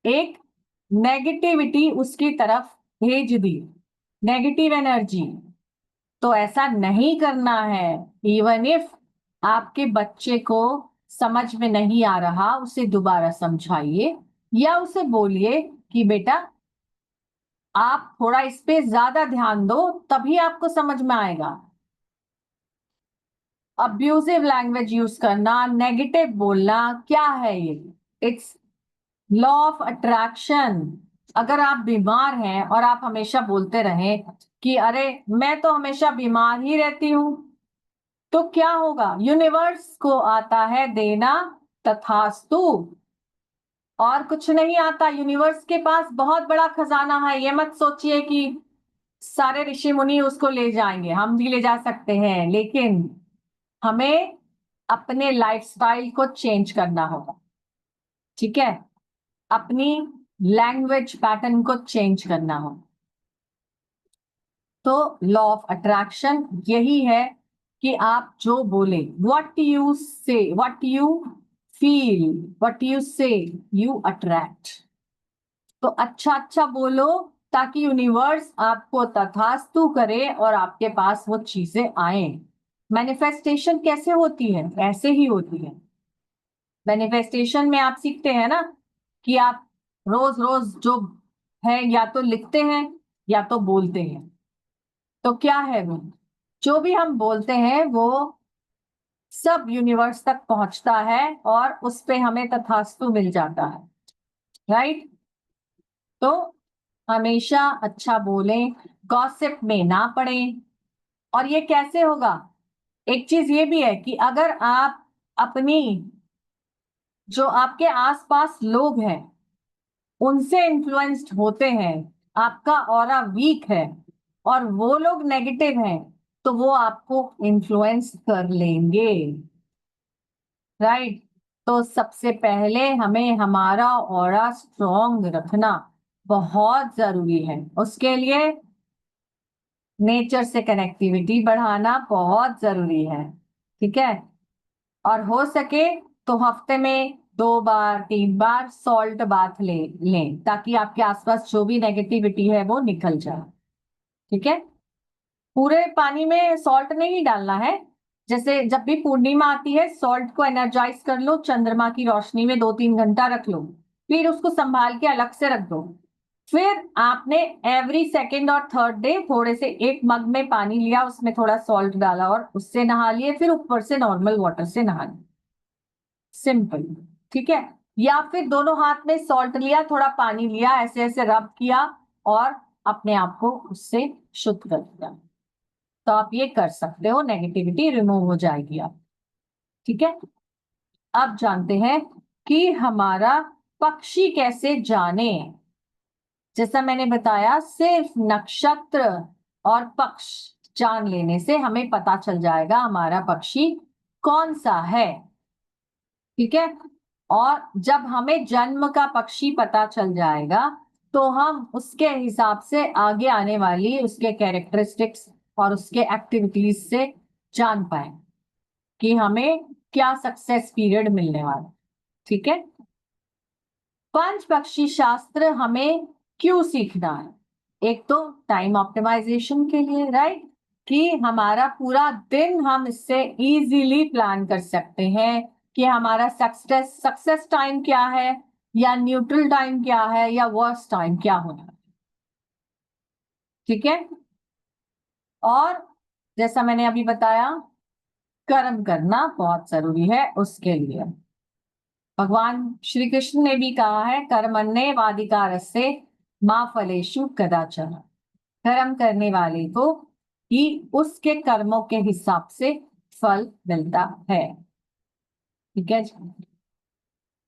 एक नेगेटिविटी उसकी तरफ भेज दी, नेगेटिव एनर्जी। तो ऐसा नहीं करना है। इवन इफ आपके बच्चे को समझ में नहीं आ रहा, उसे दोबारा समझाइए या उसे बोलिए कि बेटा आप थोड़ा इस पे ज्यादा ध्यान दो, तभी आपको समझ में आएगा। अब्यूजिव लैंग्वेज यूज करना, नेगेटिव बोलना, क्या है ये? It's law of attraction. अगर आप बीमार हैं और आप हमेशा बोलते रहें कि अरे मैं तो हमेशा बीमार ही रहती हूं, तो क्या होगा? यूनिवर्स को आता है देना तथास्तु, और कुछ नहीं आता। यूनिवर्स के पास बहुत बड़ा खजाना है। ये मत सोचिए कि सारे ऋषि मुनि उसको ले जाएंगे, हम भी ले जा सकते हैं, लेकिन हमें अपने लाइफस्टाइल को चेंज करना होगा। ठीक है, अपनी लैंग्वेज पैटर्न को चेंज करना होगा। तो लॉ ऑफ अट्रैक्शन यही है कि आप जो बोले, व्हाट यू से, what you feel, what you से, यू अट्रैक्ट। तो अच्छा अच्छा बोलो ताकि यूनिवर्स आपको तथास्तु करे और आपके पास वो चीजें आए। मैनिफेस्टेशन कैसे होती है? ऐसे ही होती है। मैनिफेस्टेशन में आप सीखते हैं ना कि आप रोज रोज जो है या तो लिखते हैं या तो बोलते हैं। तो क्या है वो? जो भी हम बोलते हैं वो सब यूनिवर्स तक पहुंचता है और उस पे हमें तथास्तु मिल जाता है, राइट? तो हमेशा अच्छा बोलें, गॉसिप में ना पड़ें। और ये कैसे होगा? एक चीज ये भी है कि अगर आप अपनी जो आपके आसपास लोग हैं उनसे इन्फ्लुएंस्ड होते हैं, आपका ऑरा वीक है और वो लोग नेगेटिव हैं, तो वो आपको इन्फ्लुएंस कर लेंगे, राइट? तो सबसे पहले हमें हमारा ऑरा स्ट्रॉन्ग रखना बहुत जरूरी है। उसके लिए नेचर से कनेक्टिविटी बढ़ाना बहुत जरूरी है। ठीक है, और हो सके तो हफ्ते में 2 बार 3 बार सॉल्ट बाथ लें ताकि आपके आसपास जो भी नेगेटिविटी है वो निकल जाए। ठीक है, पूरे पानी में सॉल्ट नहीं डालना है। जैसे जब भी पूर्णिमा आती है, सॉल्ट को एनर्जाइज कर लो, चंद्रमा की रोशनी में 2-3 घंटा रख लो, फिर उसको संभाल के अलग से रख दो। फिर आपने एवरी सेकेंड और थर्ड डे थोड़े से एक मग में पानी लिया, उसमें थोड़ा सॉल्ट डाला और उससे नहा लिए, फिर ऊपर से नॉर्मल वाटर से नहा लिए। सिंपल। ठीक है, या फिर दोनों हाथ में सॉल्ट लिया, थोड़ा पानी लिया, ऐसे ऐसे रब किया और अपने आप को उससे शुद्ध कर दिया। तो आप ये कर सकते हो, नेगेटिविटी रिमूव हो जाएगी आप। ठीक है, अब जानते हैं कि हमारा पक्षी कैसे जाने। जैसा मैंने बताया, सिर्फ नक्षत्र और पक्ष जान लेने से हमें पता चल जाएगा हमारा पक्षी कौन सा है। ठीक है, और जब हमें जन्म का पक्षी पता चल जाएगा तो हम उसके हिसाब से आगे आने वाली उसके कैरेक्टरिस्टिक्स और उसके एक्टिविटीज से जान पाए कि हमें क्या सक्सेस पीरियड मिलने वाला। ठीक है, पंच पक्षी शास्त्र हमें क्यों सीखना है? एक तो टाइम ऑप्टिमाइजेशन के लिए, राइट, कि हमारा पूरा दिन हम इससे इजीली प्लान कर सकते हैं कि हमारा सक्सेस टाइम क्या है, या न्यूट्रल टाइम क्या है, या वर्स्ट टाइम क्या होना है। ठीक है। और जैसा मैंने अभी बताया, कर्म करना बहुत जरूरी है उसके लिए। भगवान श्री कृष्ण ने भी कहा है, कर्मण्ये वाधिकारस्ते मा फलेषु कदाचन। कर्म करने वाले को ही उसके कर्मों के हिसाब से फल मिलता है। ठीक है जी।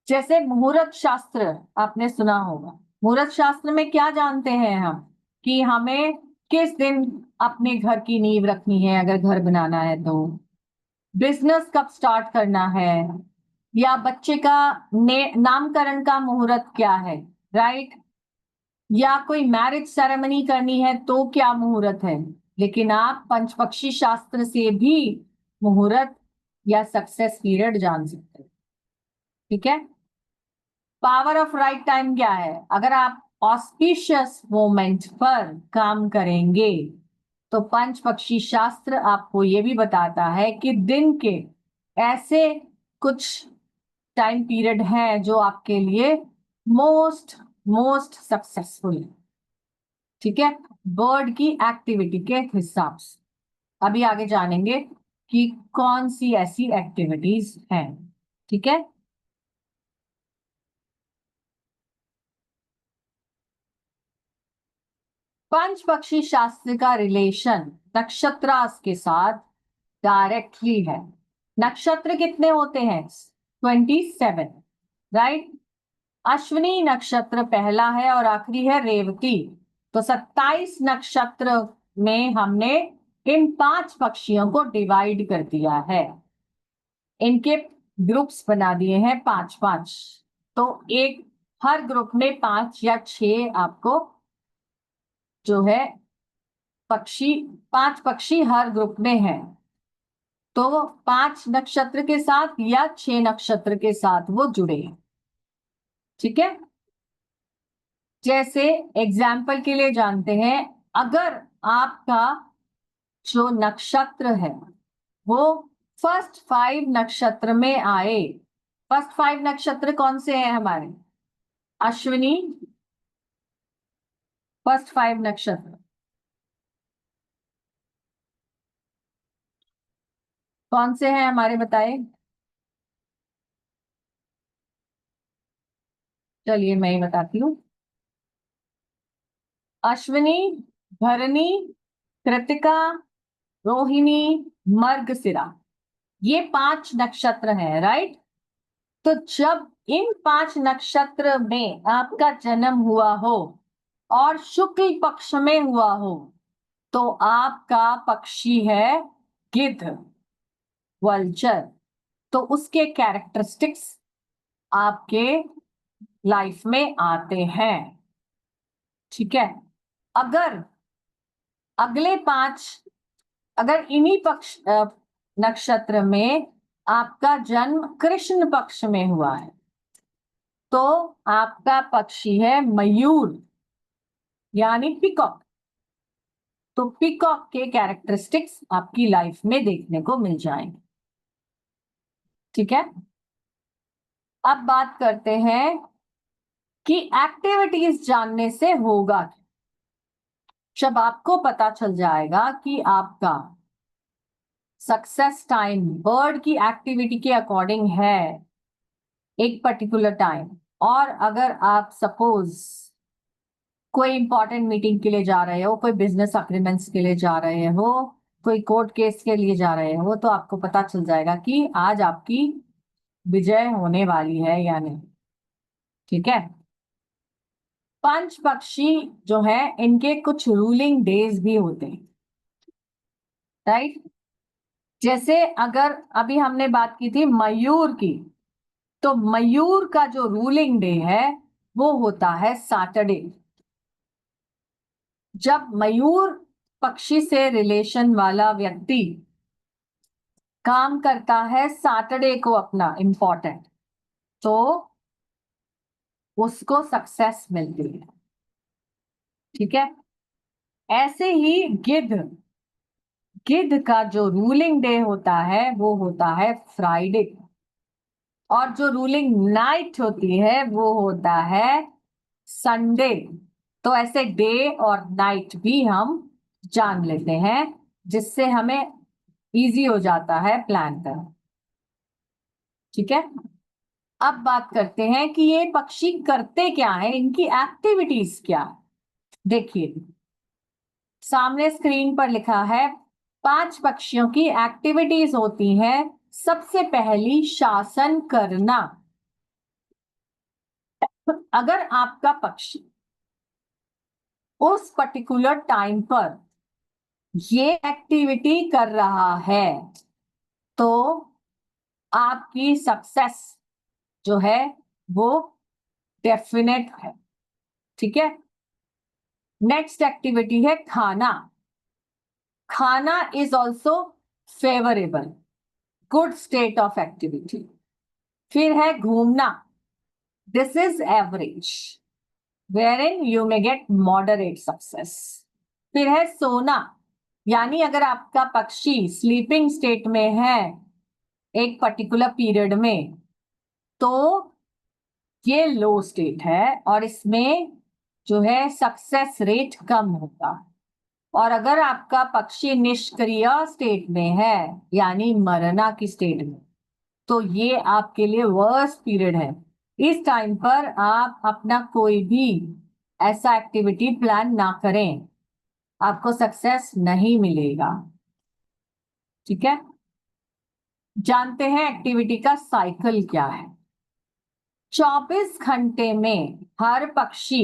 जैसे मुहूर्त शास्त्र आपने सुना होगा। मुहूर्त शास्त्र में क्या जानते हैं हम, कि हमें किस दिन अपने घर की नींव रखनी है, अगर घर बनाना है तो बिजनेस कब स्टार्ट करना है, या बच्चे का नामकरण का मुहूर्त क्या है, राइट, या कोई मैरिज सेरेमनी करनी है तो क्या मुहूर्त है। लेकिन आप पंचपक्षी शास्त्र से भी मुहूर्त या सक्सेस पीरियड जान सकते हैं। ठीक है। पावर ऑफ राइट टाइम क्या है? अगर आप ऑस्पिशियस मोमेंट पर काम करेंगे तो पंच पक्षी शास्त्र आपको ये भी बताता है कि दिन के ऐसे कुछ टाइम पीरियड है जो आपके लिए मोस्ट मोस्ट सक्सेसफुल है। ठीक है। बर्ड की एक्टिविटी के हिसाब से अभी आगे जानेंगे कि कौन सी ऐसी एक्टिविटीज हैं। ठीक है। पंच पक्षी शास्त्र का रिलेशन नक्षत्रास के साथ डायरेक्टली है। नक्षत्र कितने होते हैं? 27, राइट। अश्विनी नक्षत्र पहला है और आखिरी है रेवती। तो 27 नक्षत्र में हमने इन 5 पक्षियों को डिवाइड कर दिया है, इनके ग्रुप्स बना दिए हैं 5-5। तो एक हर ग्रुप में 5 या 6 आपको जो है पक्षी, 5 पक्षी हर ग्रुप में है। तो 5 नक्षत्र के साथ या 6 नक्षत्र के साथ वो जुड़े। ठीक है। जैसे एग्जाम्पल के लिए जानते हैं, अगर आपका जो नक्षत्र है वो फर्स्ट 5 नक्षत्र में आए। फर्स्ट 5 नक्षत्र कौन से हैं हमारे? अश्विनी फर्स्ट 5 नक्षत्र कौन से हैं हमारे, बताए। चलिए मैं ही बताती हूँ। अश्विनी, भरणी, कृतिका, रोहिणी, मर्गशिरा, ये 5 नक्षत्र हैं, राइट। तो जब इन 5 नक्षत्र में आपका जन्म हुआ हो और शुक्ल पक्ष में हुआ हो तो आपका पक्षी है गिद्ध, वल्चर। तो उसके कैरेक्टरिस्टिक्स आपके लाइफ में आते हैं। ठीक है। अगर अगले 5, अगर इन्हीं नक्षत्र में आपका जन्म कृष्ण पक्ष में हुआ है तो आपका पक्षी है मयूर, यानी पिकॉक। तो पिकॉक के कैरेक्टरिस्टिक्स आपकी लाइफ में देखने को मिल जाएंगे। ठीक है। अब बात करते हैं कि एक्टिविटीज जानने से होगा क्या। जब आपको पता चल जाएगा कि आपका सक्सेस टाइम बर्ड की एक्टिविटी के अकॉर्डिंग है एक पर्टिकुलर टाइम, और अगर आप सपोज कोई इंपॉर्टेंट मीटिंग के लिए जा रहे हो, कोई बिजनेस अग्रीमेंट्स के लिए जा रहे हो, कोई कोर्ट केस के लिए जा रहे हो, तो आपको पता चल जाएगा कि आज आपकी विजय होने वाली है या नहीं। ठीक है। पंच पक्षी जो है इनके कुछ रूलिंग डेज भी होते हैं, राइट। जैसे अगर अभी हमने बात की थी मयूर की, तो मयूर का जो रूलिंग डे है वो होता है सैटरडे। जब मयूर पक्षी से रिलेशन वाला व्यक्ति काम करता है सैटरडे को अपना इंपॉर्टेंट, तो उसको सक्सेस मिलती है। ठीक है। ऐसे ही गिद्ध का जो रूलिंग डे होता है वो होता है फ्राइडे, और जो रूलिंग नाइट होती है वो होता है संडे। तो ऐसे डे और नाइट भी हम जान लेते हैं, जिससे हमें इजी हो जाता है प्लान करना। ठीक है। अब बात करते हैं कि ये पक्षी करते क्या है, इनकी एक्टिविटीज क्या है। देखिए सामने स्क्रीन पर लिखा है 5 पक्षियों की एक्टिविटीज होती हैं। सबसे पहली शासन करना। अगर आपका पक्षी उस पर्टिकुलर टाइम पर ये एक्टिविटी कर रहा है तो आपकी सक्सेस जो है वो डेफिनेट है। ठीक है। नेक्स्ट एक्टिविटी है खाना। खाना is also favourable, good state of activity. फिर है घूमना, this is average, wherein you may get moderate success. फिर है सोना, यानी अगर आपका पक्षी स्लीपिंग स्टेट में है एक पर्टिकुलर पीरियड में तो ये लो स्टेट है और इसमें जो है सक्सेस रेट कम होगा। और अगर आपका पक्षी निष्क्रिय स्टेट में है यानी मरना की स्टेट में, तो ये आपके लिए वर्स्ट पीरियड है। इस टाइम पर आप अपना कोई भी ऐसा एक्टिविटी प्लान ना करें, आपको सक्सेस नहीं मिलेगा। ठीक है। जानते हैं एक्टिविटी का साइकिल क्या है। 24 घंटे में हर पक्षी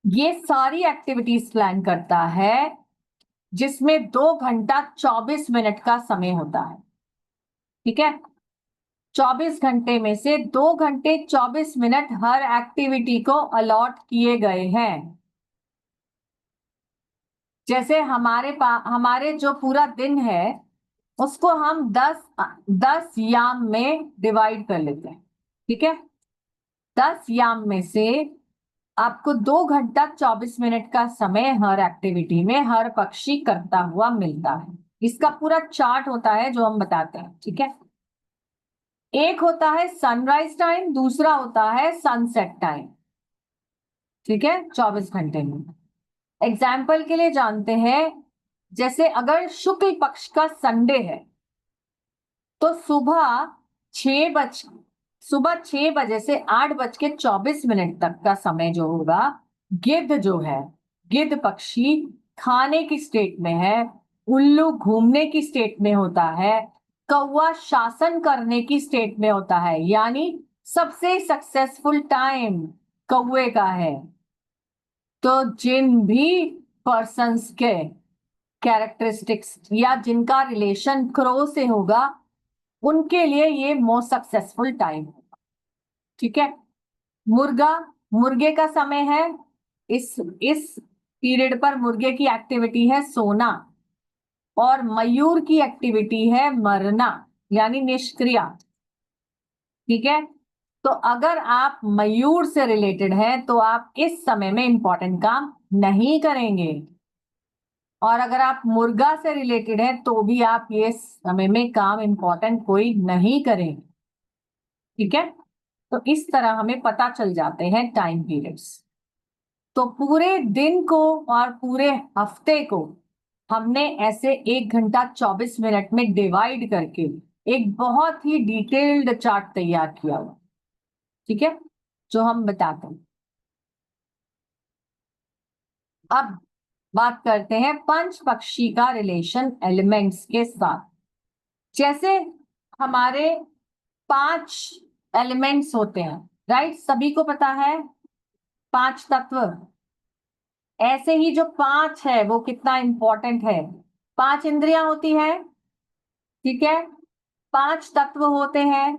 ये सारी एक्टिविटीज प्लान करता है, जिसमें 2 घंटा 24 मिनट का समय होता है। ठीक है। 24 घंटे में से 2 घंटे 24 मिनट हर एक्टिविटी को अलॉट किए गए हैं। जैसे हमारे जो पूरा दिन है उसको हम 10 याम में डिवाइड कर लेते हैं। ठीक है। 10 याम में से आपको 2 घंटा 24 मिनट का समय हर एक्टिविटी में हर पक्षी करता हुआ मिलता है। इसका पूरा चार्ट होता है जो हम बताते हैं। ठीक है। एक होता है सनराइज टाइम, दूसरा होता है सनसेट टाइम। ठीक है। 24 घंटे में एग्जाम्पल के लिए जानते हैं, जैसे अगर शुक्ल पक्ष का संडे है तो सुबह 6 बजे से 8:24 तक का समय जो होगा, गिद्ध जो है, गिद्ध पक्षी खाने की स्टेट में है, उल्लू घूमने की स्टेट में होता है, कौवा शासन करने की स्टेट में होता है। यानी सबसे सक्सेसफुल टाइम कौवे का है। तो जिन भी पर्सन्स के कैरेक्टरिस्टिक्स या जिनका रिलेशन क्रो से होगा उनके लिए ये मोस्ट सक्सेसफुल टाइम होगा। ठीक है। मुर्गे का समय है, इस पीरियड पर मुर्गे की एक्टिविटी है सोना, और मयूर की एक्टिविटी है मरना यानी निष्क्रिय। ठीक है। तो अगर आप मयूर से रिलेटेड हैं तो आप इस समय में इंपॉर्टेंट काम नहीं करेंगे, और अगर आप मुर्गा से रिलेटेड हैं तो भी आप ये समय में काम इंपॉर्टेंट कोई नहीं करेंगे। ठीक है। तो इस तरह हमें पता चल जाते हैं टाइम पीरियड्स। तो पूरे दिन को और पूरे हफ्ते को हमने ऐसे 1 घंटा 24 मिनट में डिवाइड करके एक बहुत ही डिटेल्ड चार्ट तैयार किया हुआ। ठीक है, जो हम बताते हैं। अब बात करते हैं पंच पक्षी का रिलेशन एलिमेंट्स के साथ। जैसे हमारे 5 एलिमेंट्स होते हैं, राइट, सभी को पता है 5 तत्व। ऐसे ही जो 5 है वो कितना इंपॉर्टेंट है। 5 इंद्रियां होती है। ठीक है। 5 तत्व होते हैं,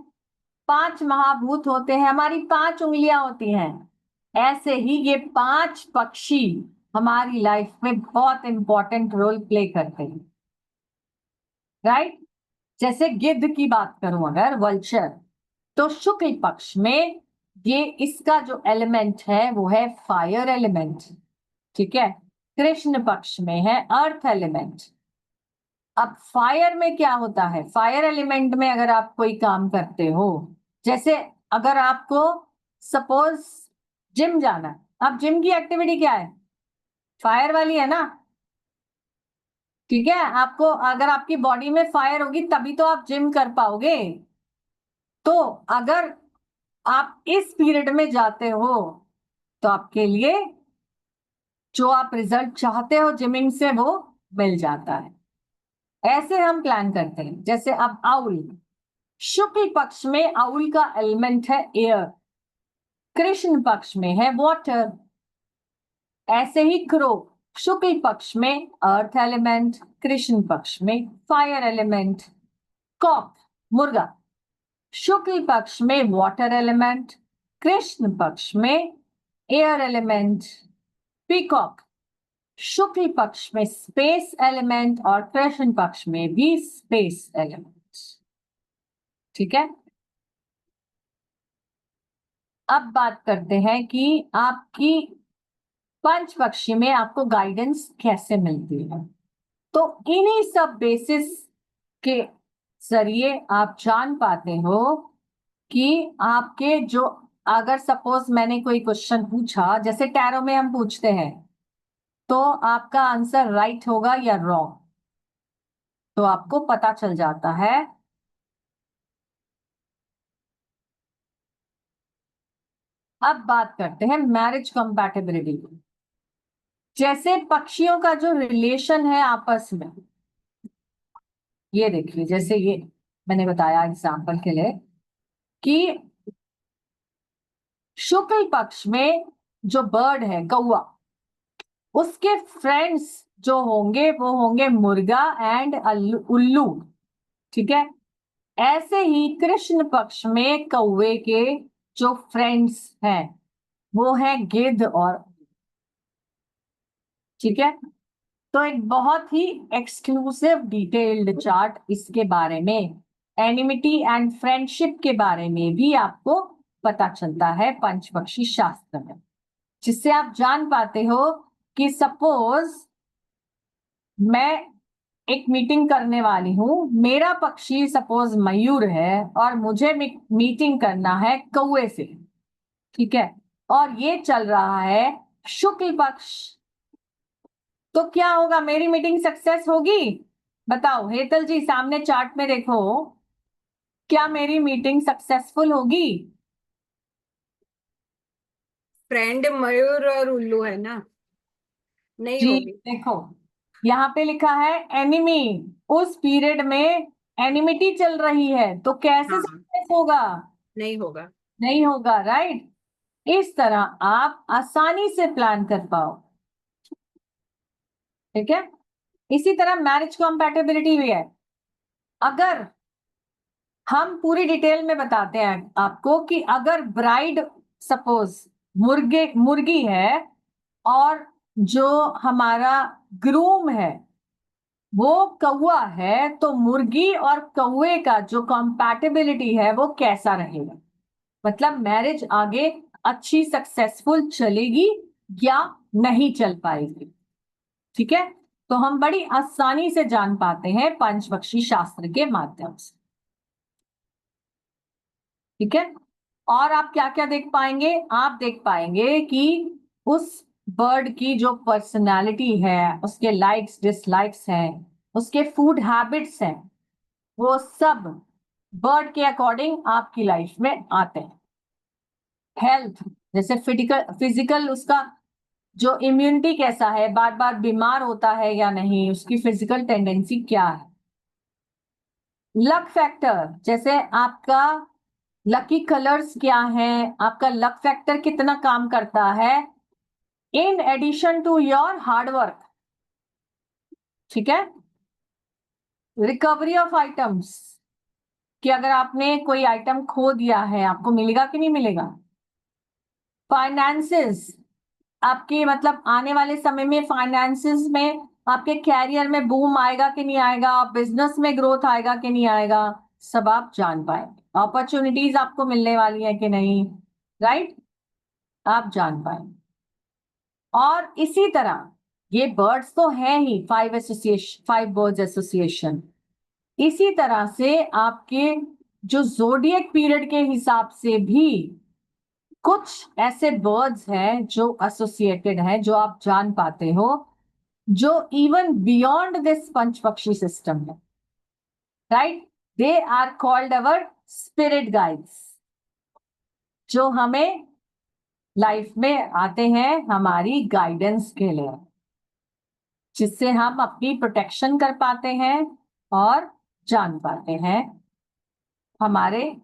5 महाभूत होते हैं, हमारी 5 उंगलियां होती हैं। ऐसे ही ये 5 पक्षी हमारी लाइफ में बहुत इंपॉर्टेंट रोल प्ले करते हैं, राइट। जैसे गिद्ध की बात करूं, अगर वल्चर, तो शुक्ल पक्ष में ये इसका जो एलिमेंट है वो है फायर एलिमेंट, ठीक है। कृष्ण पक्ष में है अर्थ एलिमेंट। अब फायर में क्या होता है, फायर एलिमेंट में अगर आप कोई काम करते हो, जैसे अगर आपको सपोज जिम जाना है, अब जिम की एक्टिविटी क्या है, फायर वाली है ना, ठीक है। आपको अगर आपकी बॉडी में फायर होगी तभी तो आप जिम कर पाओगे। तो अगर आप इस पीरियड में जाते हो तो आपके लिए जो आप रिजल्ट चाहते हो जिमिंग से वो मिल जाता है। ऐसे हम प्लान करते हैं। जैसे अब आउल, शुक्ल पक्ष में आउल का एलिमेंट है एयर, कृष्ण पक्ष में है वाटर। ऐसे ही क्रो, शुक्ल पक्ष में अर्थ एलिमेंट, कृष्ण पक्ष में फायर एलिमेंट। कॉक, मुर्गा, शुक्ल पक्ष में वाटर एलिमेंट, कृष्ण पक्ष में एयर एलिमेंट। पीकॉक, शुक्ल पक्ष में स्पेस एलिमेंट और कृष्ण पक्ष में भी स्पेस एलिमेंट, ठीक है। अब बात करते हैं कि आपकी पंच पक्षी में आपको गाइडेंस कैसे मिलती है। तो इन्हीं सब बेसिस के जरिए आप जान पाते हो कि आपके जो, अगर सपोज मैंने कोई क्वेश्चन पूछा, जैसे टैरो में हम पूछते हैं, तो आपका आंसर राइट होगा या रॉन्ग, तो आपको पता चल जाता है। अब बात करते हैं मैरिज कंपैटिबिलिटी। जैसे पक्षियों का जो रिलेशन है आपस में, ये देखिए, जैसे ये मैंने बताया एग्जांपल के लिए कि शुक्ल पक्ष में जो बर्ड है कौवा, उसके फ्रेंड्स जो होंगे वो होंगे मुर्गा एंड उल्लू, ठीक है। ऐसे ही कृष्ण पक्ष में कौवे के जो फ्रेंड्स हैं वो है गिद्ध और, ठीक है। तो एक बहुत ही एक्सक्लूसिव डिटेल्ड चार्ट इसके बारे में, एनिमिटी एंड फ्रेंडशिप के बारे में भी आपको पता चलता है पंचपक्षी शास्त्र में, जिससे आप जान पाते हो कि सपोज मैं एक मीटिंग करने वाली हूं, मेरा पक्षी सपोज मयूर है और मुझे मीटिंग करना है कौवे से, ठीक है, और ये चल रहा है शुक्ल पक्ष, तो क्या होगा, मेरी मीटिंग सक्सेस होगी? बताओ हेतल जी, सामने चार्ट में देखो, क्या मेरी मीटिंग सक्सेसफुल होगी? फ्रेंड मयूर और उल्लू है ना, नहीं जी होगी। देखो, यहाँ पे लिखा है एनिमी, उस पीरियड में एनिमिटी चल रही है, तो कैसे हाँ, सक्सेस होगा? नहीं होगा। नहीं होगा, राइट। इस तरह आप आसानी से प्लान कर पाओ, ठीक है। इसी तरह मैरिज कॉम्पैटिबिलिटी भी है। अगर हम पूरी डिटेल में बताते हैं आपको कि अगर ब्राइड सपोज मुर्गी है और जो हमारा ग्रूम है वो कौवा है, तो मुर्गी और कौवे का जो कॉम्पैटिबिलिटी है वो कैसा रहेगा, मतलब मैरिज आगे अच्छी सक्सेसफुल चलेगी या नहीं चल पाएगी, ठीक है। तो हम बड़ी आसानी से जान पाते हैं पंचपक्षी शास्त्र के माध्यम से, ठीक है। और आप क्या क्या देख पाएंगे, आप देख पाएंगे कि उस बर्ड की जो पर्सनालिटी है, उसके लाइक्स डिसलाइक्स हैं, उसके फूड हैबिट्स हैं, वो सब बर्ड के अकॉर्डिंग आपकी लाइफ में आते हैं। हेल्थ, जैसे फिजिकल उसका जो इम्यूनिटी कैसा है, बार बार बीमार होता है या नहीं, उसकी फिजिकल टेंडेंसी क्या है। लक फैक्टर, जैसे आपका लकी कलर्स क्या है, आपका लक फैक्टर कितना काम करता है in addition to your hard work, ठीक है। रिकवरी ऑफ आइटम्स, कि अगर आपने कोई आइटम खो दिया है आपको मिलेगा कि नहीं मिलेगा। फाइनेंसेस, आपके मतलब आने वाले समय में फाइनेंसेस में आपके कैरियर में बूम आएगा कि नहीं आएगा, बिजनेस में ग्रोथ आएगा कि नहीं आएगा, सब आप जान पाएंगे। अपॉर्चुनिटीज आपको मिलने वाली है कि नहीं, राइट, आप जान पाएंगे। और इसी तरह ये बर्ड्स तो है ही, 5 बर्ड्स एसोसिएशन। इसी तरह से आपके जो जोडिएक पीरियड के हिसाब से भी कुछ ऐसे बर्ड्स हैं जो एसोसिएटेड हैं, जो आप जान पाते हो, जो इवन बियॉन्ड दिस पंच पक्षी सिस्टम है, right. They are called our spirit guides, जो हमें लाइफ में आते हैं हमारी गाइडेंस के लिए, जिससे हम अपनी प्रोटेक्शन कर पाते हैं और जान पाते हैं हमारे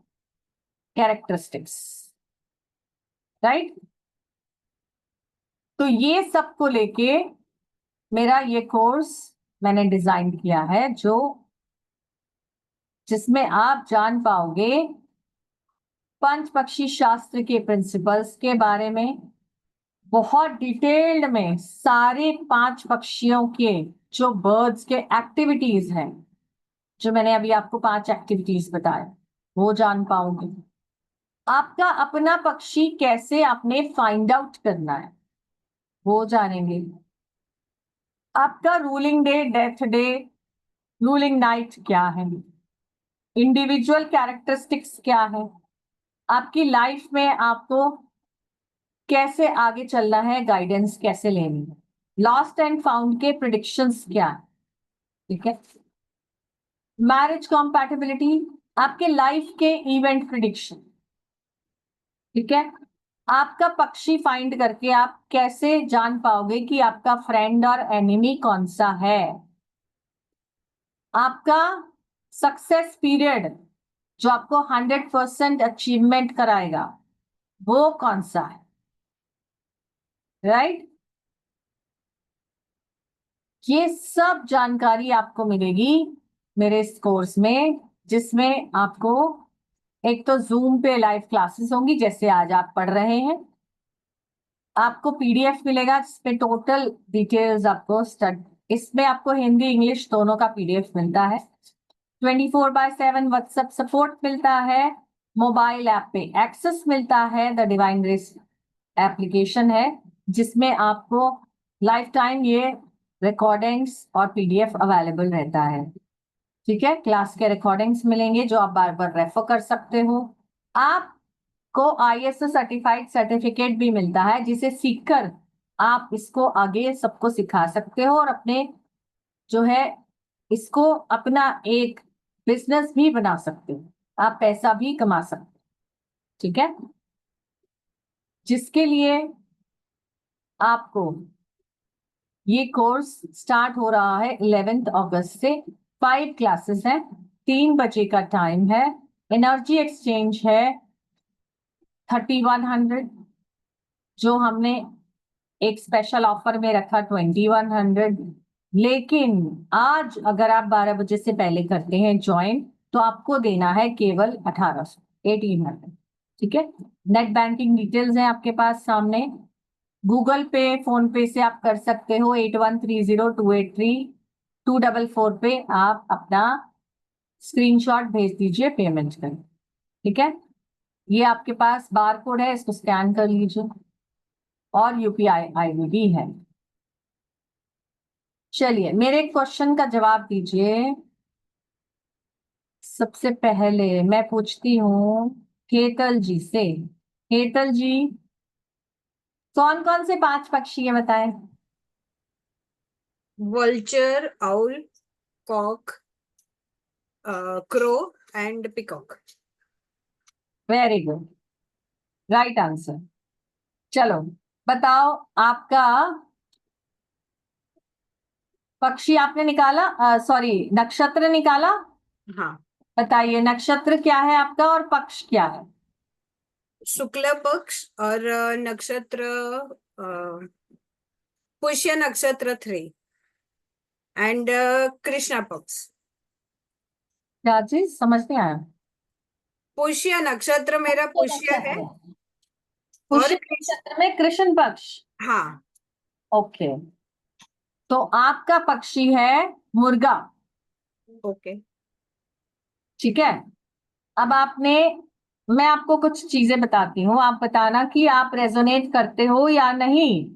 कैरेक्टरिस्टिक्स, राइट। तो ये सब को लेके मेरा ये कोर्स मैंने डिजाइन किया है, जो जिसमें आप जान पाओगे पंच पक्षी शास्त्र के प्रिंसिपल्स के बारे में, बहुत डिटेल्ड में सारे 5 पक्षियों के जो बर्ड्स के एक्टिविटीज हैं, जो मैंने अभी आपको 5 एक्टिविटीज बताए, वो जान पाओगे। आपका अपना पक्षी कैसे आपने फाइंड आउट करना है, वो जानेंगे। आपका ruling day, death day, ruling night क्या है, इंडिविजुअल कैरेक्टरिस्टिक्स क्या है, आपकी लाइफ में आपको कैसे आगे चलना है, गाइडेंस कैसे लेनी है, लॉस्ट एंड फाउंड के प्रिडिक्शंस क्या है, ठीक है। मैरिज कॉम्पैटिबिलिटी, आपके लाइफ के इवेंट प्रिडिक्शन, ठीक है। आपका पक्षी फाइंड करके आप कैसे जान पाओगे कि आपका फ्रेंड और एनिमी कौन सा है। आपका सक्सेस पीरियड जो आपको 100% अचीवमेंट कराएगा, वो कौन सा है, राइट। ये सब जानकारी आपको मिलेगी मेरे इस कोर्स में, जिसमें आपको एक तो जूम पे लाइव क्लासेस होंगी जैसे आज आप पढ़ रहे हैं, आपको पीडीएफ मिलेगा जिसमें टोटल डिटेल्स आपको इसमें आपको हिंदी इंग्लिश दोनों का पीडीएफ मिलता है, 24/7 व्हाट्सएप सपोर्ट मिलता है, मोबाइल ऐप पे एक्सेस मिलता है, द डिवाइन ग्रेस एप्लीकेशन है जिसमें आपको लाइफ टाइम ये रिकॉर्डिंग्स और पीडीएफ अवेलेबल रहता है, ठीक है। क्लास के रिकॉर्डिंग्स मिलेंगे जो आप बार बार रेफर कर सकते हो। आपको आईएसओ सर्टिफाइड सर्टिफिकेट भी मिलता है, जिसे सीखकर आप इसको आगे सबको सिखा सकते हो और अपने जो है इसको अपना एक बिजनेस भी बना सकते हो, आप पैसा भी कमा सकते हो, ठीक है। जिसके लिए आपको ये कोर्स स्टार्ट हो रहा है 11 अगस्त से, 5 क्लासेस हैं, 3 बजे का टाइम है, एनर्जी एक्सचेंज है 3100, जो हमने एक स्पेशल ऑफर में रखा 2100, लेकिन आज अगर आप 12 बजे से पहले करते हैं ज्वाइन तो आपको देना है केवल 1800, 1800, ठीक है। नेट बैंकिंग डिटेल्स हैं आपके पास सामने, गूगल पे फोन पे से आप कर सकते हो, 8130283244 पे आप अपना स्क्रीनशॉट भेज दीजिए पेमेंट कर, ठीक है। ये आपके पास बार कोड है, इसको स्कैन कर लीजिए और यूपीआई आईडी भी है। चलिए मेरे क्वेश्चन का जवाब दीजिए। सबसे पहले मैं पूछती हूँ हेतल जी से, हेतल जी कौन कौन से 5 पक्षी है बताएं। vulture, owl, cock, crow and peacock. Very good, right answer. चलो बताओ, आपका पक्षी आपने निकाला, सॉरी नक्षत्र निकाला, हाँ, बताइए नक्षत्र क्या है आपका और पक्ष क्या है। शुक्ल पक्ष और नक्षत्र पुष्य नक्षत्र 3 एंड कृष्णा पक्ष। क्या चीज समझ नहीं आया। पुष्य नक्षत्र मेरा पुष्य है पुष्य और नक्षत्र में कृष्ण पक्ष, हाँ, ओके। तो आपका पक्षी है मुर्गा, ओके। ठीक है। अब मैं आपको कुछ चीजें बताती हूँ, आप बताना कि आप रेजोनेट करते हो या नहीं।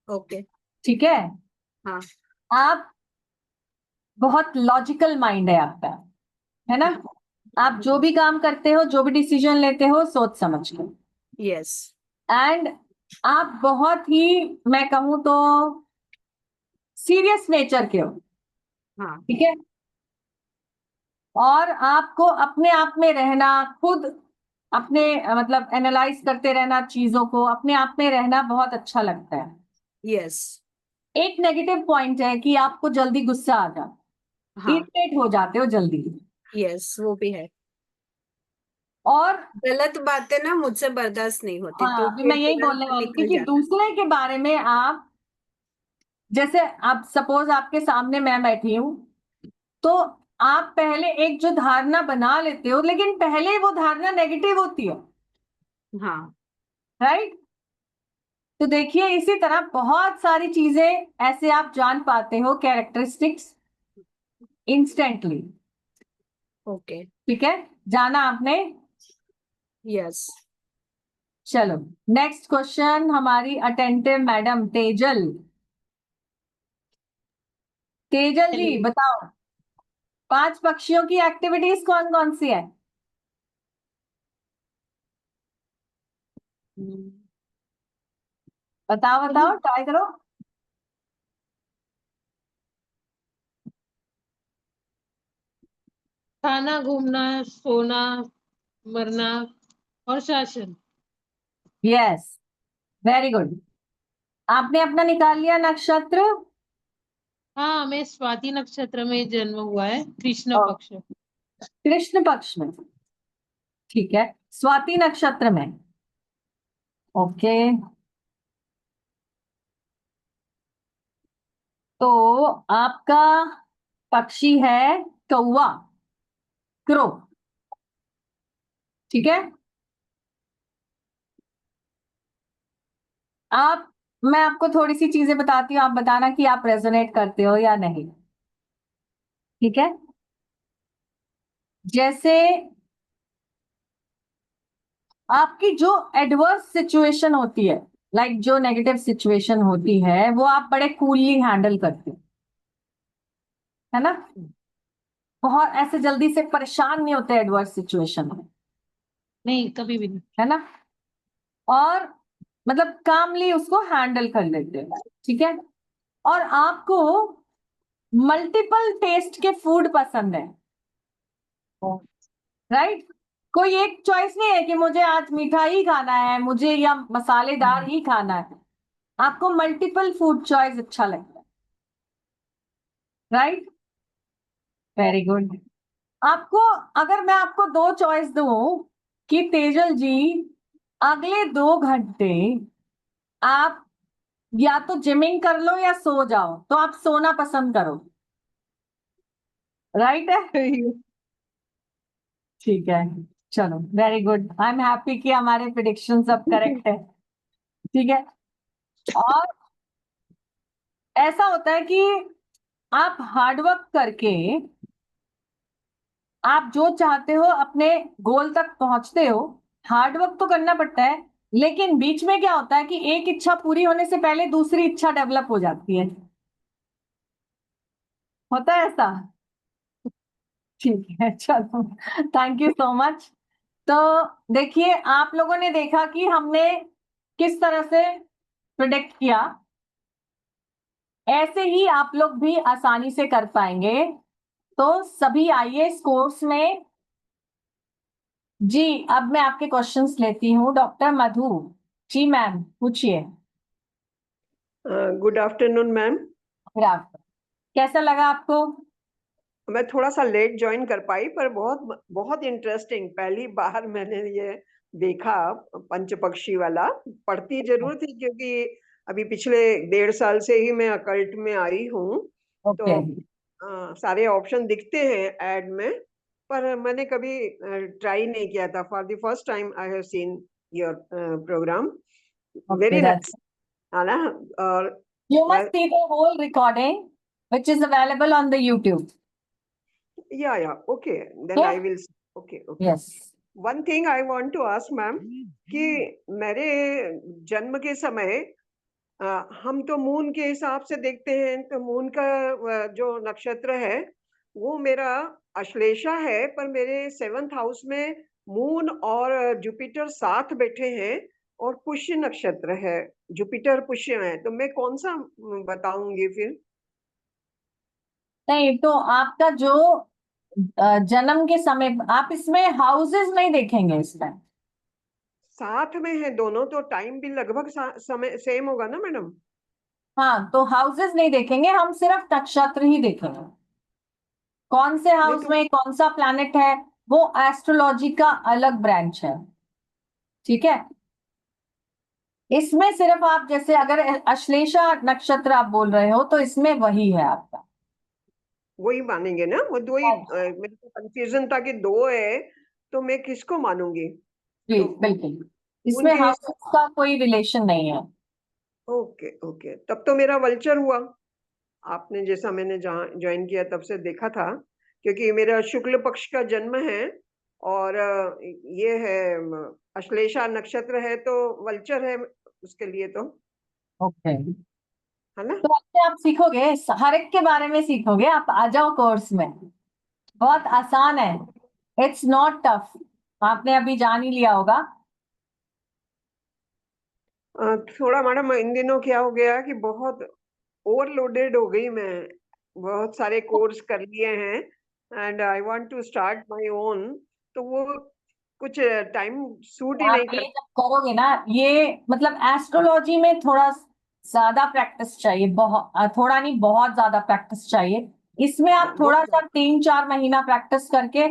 ओके। ठीक है। हाँ। आप बहुत लॉजिकल माइंड है आपका, है ना? आप जो भी काम करते हो, जो भी डिसीजन लेते हो, सोच समझ के। यस। एंड आप बहुत ही, मैं कहूँ तो, सीरियस नेचर के हो। हाँ। ठीक है। और आपको अपने आप में रहना, खुद अपने मतलब एनालाइज करते रहना चीजों को, अपने आप में रहना बहुत अच्छा लगता है। यस। एक नेगेटिव पॉइंट है कि आपको जल्दी गुस्सा आ जाता, हाँ। इरिटेट हो जाते हो जल्दी। यस, वो भी है। और गलत बातें ना मुझसे बर्दाश्त नहीं होती, हाँ, तो अभी फिर मैं यही तुरंत बोलने वाली थी निकल कि जाता दूसरे के बारे में आप, जैसे आप सपोज आपके सामने मैं बैठी हूं, तो आप पहले एक जो धारणा बना लेते हो, लेकिन पहले वो धारणा नेगेटिव होती है। है। हाँ। राइट। तो देखिए, इसी तरह बहुत सारी चीजें ऐसे आप जान पाते हो, कैरेक्टरिस्टिक्स, इंस्टेंटली। ओके। ठीक है, जाना आपने। यस। चलो, नेक्स्ट क्वेश्चन हमारी अटेंटिव मैडम तेजल। तेजल जी चलिए। बताओ, 5 पक्षियों की एक्टिविटीज कौन कौन सी है? बताओ बताओ, ट्राई करो। खाना, घूमना, सोना, मरना और शासन। Yes, very good. आपने अपना निकाल लिया नक्षत्र? हाँ, हमें स्वाति नक्षत्र में जन्म हुआ है, कृष्ण और पक्ष। कृष्ण पक्ष में। ठीक है, स्वाति नक्षत्र में। ओके। तो आपका पक्षी है कौवा, क्रो। ठीक है। आप मैं आपको थोड़ी सी चीजें बताती हूँ, आप बताना कि आप रेजोनेट करते हो या नहीं। ठीक है। जैसे आपकी जो एडवर्स सिचुएशन होती है, लाइक जो नेगेटिव सिचुएशन होती है, वो आप बड़े कूलली हैंडल करते हो, है ना? बहुत ऐसे जल्दी से परेशान नहीं होते एडवर्स सिचुएशन में, नहीं, कभी भी नहीं। है ना? और मतलब कामली उसको हैंडल कर लेते हो। ठीक है। और आपको मल्टीपल टेस्ट के फूड पसंद है, राइट? कोई एक चॉइस नहीं है कि मुझे आज मीठा ही खाना है, मुझे या मसालेदार ही खाना है। आपको मल्टीपल फूड चॉइस अच्छा लगता है, राइट? Very good. आपको, अगर मैं आपको 2 चॉइस दूं कि तेजल जी अगले 2 घंटे आप या तो जिमिंग कर लो या सो जाओ, तो आप सोना पसंद करो, राइट है? ठीक है। चलो, very good, I am happy कि हमारे प्रिडिक्शन सब करेक्ट है। ठीक है। और ऐसा होता है कि आप हार्डवर्क करके आप जो चाहते हो अपने गोल तक पहुंचते हो। हार्डवर्क तो करना पड़ता है, लेकिन बीच में क्या होता है कि एक इच्छा पूरी होने से पहले दूसरी इच्छा डेवलप हो जाती है। होता है ऐसा? ठीक है, चलो, थैंक यू सो मच। तो देखिए, आप लोगों ने देखा कि हमने किस तरह से प्रिडिक्ट किया, ऐसे ही आप लोग भी आसानी से कर पाएंगे। तो सभी आइए इस कोर्स में। जी, अब मैं आपके क्वेश्चंस लेती हूँ, डॉक्टर मधु। जी मैम, पूछिए। Good afternoon ma'am. फिर आप, कैसा लगा आपको? मैं थोड़ा सा लेट ज्वाइन कर पाई, पर बहुत बहुत इंटरेस्टिंग, पहली बार मैंने ये देखा पंचपक्षी वाला। पढ़ती जरूर थी, क्योंकि अभी पिछले 1.5 साल से ही मैं अकल्ट में आई हूँ। तो ओके। सारे ऑप्शन दिखते हैं ऐड में, पर मैंने कभी ट्राई नहीं किया था। For the first time I have seen your program. Okay, very that's, nice, है ना? और you must see the whole recording which is available on the YouTube. Yeah, okay. Then I will. Okay. Yes One thing I want to ask, ma'am, कि मेरे जन्म के समय हम तो मून के हिसाब से देखते हैं, तो मून का जो नक्षत्र है वो मेरा अश्लेषा है, पर मेरे 7th हाउस में मून और जुपिटर साथ बैठे हैं और पुष्य नक्षत्र है, जुपिटर पुष्य है, तो मैं कौन सा बताऊंगी फिर? नहीं, तो आपका जो जन्म के समय, आप इसमें हाउसेस नहीं देखेंगे इसमें। साथ में है दोनों, तो टाइम भी लगभग समय सेम होगा ना मैडम? हाँ, तो हाउसेस नहीं देखेंगे, हम सिर्फ नक्षत्र ही देखेंगे। कौन से नहीं हाउस तो में कौन सा प्लैनेट है वो एस्ट्रोलॉजी का अलग ब्रांच है, ठीक है। इसमें सिर्फ आप जैसे अगर अश्लेषा नक्षत्र आप बोल रहे हो तो इसमें वही है आपका। वही मानेंगे ना, वो दो ही। मेरे को कंफ्यूजन था कि दो है, तो मैं किसको मानूंगी? जी तो बिल्कुल, इसमें उनके हाउसेस का कोई रिलेशन नहीं है। ओके ओके, तब तो मेरा वल्चर हुआ। आपने जैसा मैंने जहाँ ज्वाइन किया तब से देखा था, क्योंकि मेरा शुक्ल पक्ष का जन्म है और ये है अश्लेषा नक्षत्र है, तो वल्चर है उसके लिए, तो ओके, है ना? तो ऐसे आप सीखोगे, हर एक के बारे में सीखोगे। आप आ जाओ कोर्स में, बहुत आसान है, इट्स नॉट टफ। आपने अभी जान ही लिया होगा। थोड़ा मैडम इन दिनों क्या हो गया कि बहुत ओवरलोडेड हो गई मैं, बहुत सारे कोर्स कर लिए हैं and I want to start my own, तो वो कुछ टाइम सूट ही आप नहीं ये कर। जब करोगे ना, ये मतलब एस्ट्रोलॉजी में थोड़ा ज्यादा प्रैक्टिस चाहिए, बहुत थोड़ा नहीं, बहुत ज्यादा प्रैक्टिस चाहिए। इसमें आप थोड़ा सा 3-4 महीना प्रैक्टिस करके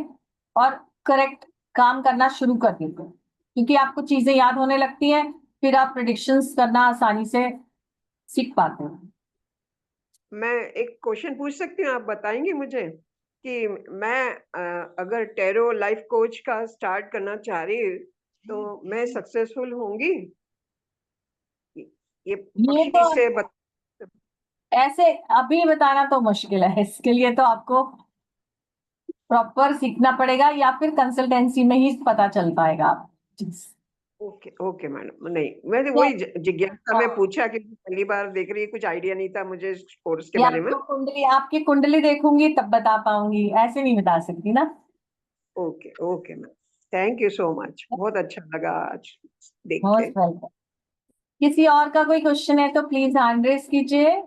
और करेक्ट काम करना शुरू कर देते हो, क्योंकि आपको चीजें याद होने लगती हैं, फिर आप प्रिडिक्शंस करना आसानी से सीख पाते हो। मैं एक क्वेश्चन पूछ सकती हूँ, आप बताएंगे मुझे कि मैं अगर टैरो लाइफ कोच का स्टार्ट करना चाह रही हूँ, तो मैं सक्सेसफुल होंगी? ये ये पक्षी तो से ऐसे अभी बताना तो मुश्किल है, इसके लिए तो आपको प्रॉपर सीखना पड़ेगा या फिर कंसल्टेंसी में ही पता चल पाएगा आप। ओके ओके मैडम, नहीं मैंने वही जिज्ञासा में पूछा, कि पहली बार देख रही है, कुछ आइडिया नहीं था मुझे इस कोर्स के या बारे में। तो कुंडली, आपकी कुंडली देखूंगी तब बता पाऊंगी, ऐसे नहीं बता सकती ना। Okay okay ma'am, thank you so much, बहुत अच्छा लगा आज देख के। Most welcome. किसी और का कोई क्वेश्चन है तो प्लीज हैंड रेस कीजिए।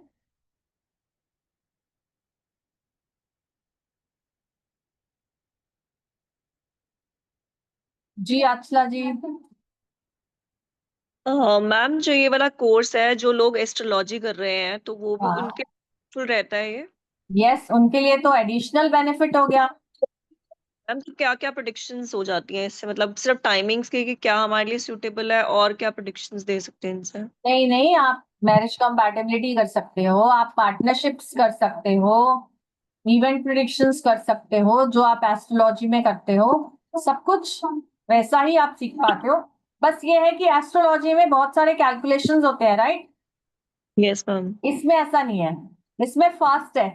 जी अचला जी। मैम, जो ये वाला कोर्स है, जो लोग एस्ट्रोलॉजी कर रहे हैं, तो वो भी हाँ, उनके फुल रहता है ये? यस, उनके लिए तो एडिशनल बेनिफिट हो गया। मैम, तो क्या क्या प्रेडिक्शंस हो जाती हैं इससे? मतलब सिर्फ टाइमिंग्स की, कि क्या हमारे लिए सूटेबल है, और क्या प्रेडिक्शंस दे सकते हैं इनसे? नहीं नहीं, आप मैरिज कंपैटिबिलिटी कर सकते हो, आप पार्टनरशिप्स कर सकते हो, इवेंट प्रिडिक्शंस कर सकते हो, जो आप एस्ट्रोलॉजी में करते हो, सब कुछ वैसा ही आप सीख पाते हो। बस ये है कि एस्ट्रोलॉजी में बहुत सारे कैलकुलेशंस होते हैं, राइट। Yes ma'am. इसमें ऐसा नहीं है, इसमें फास्ट है।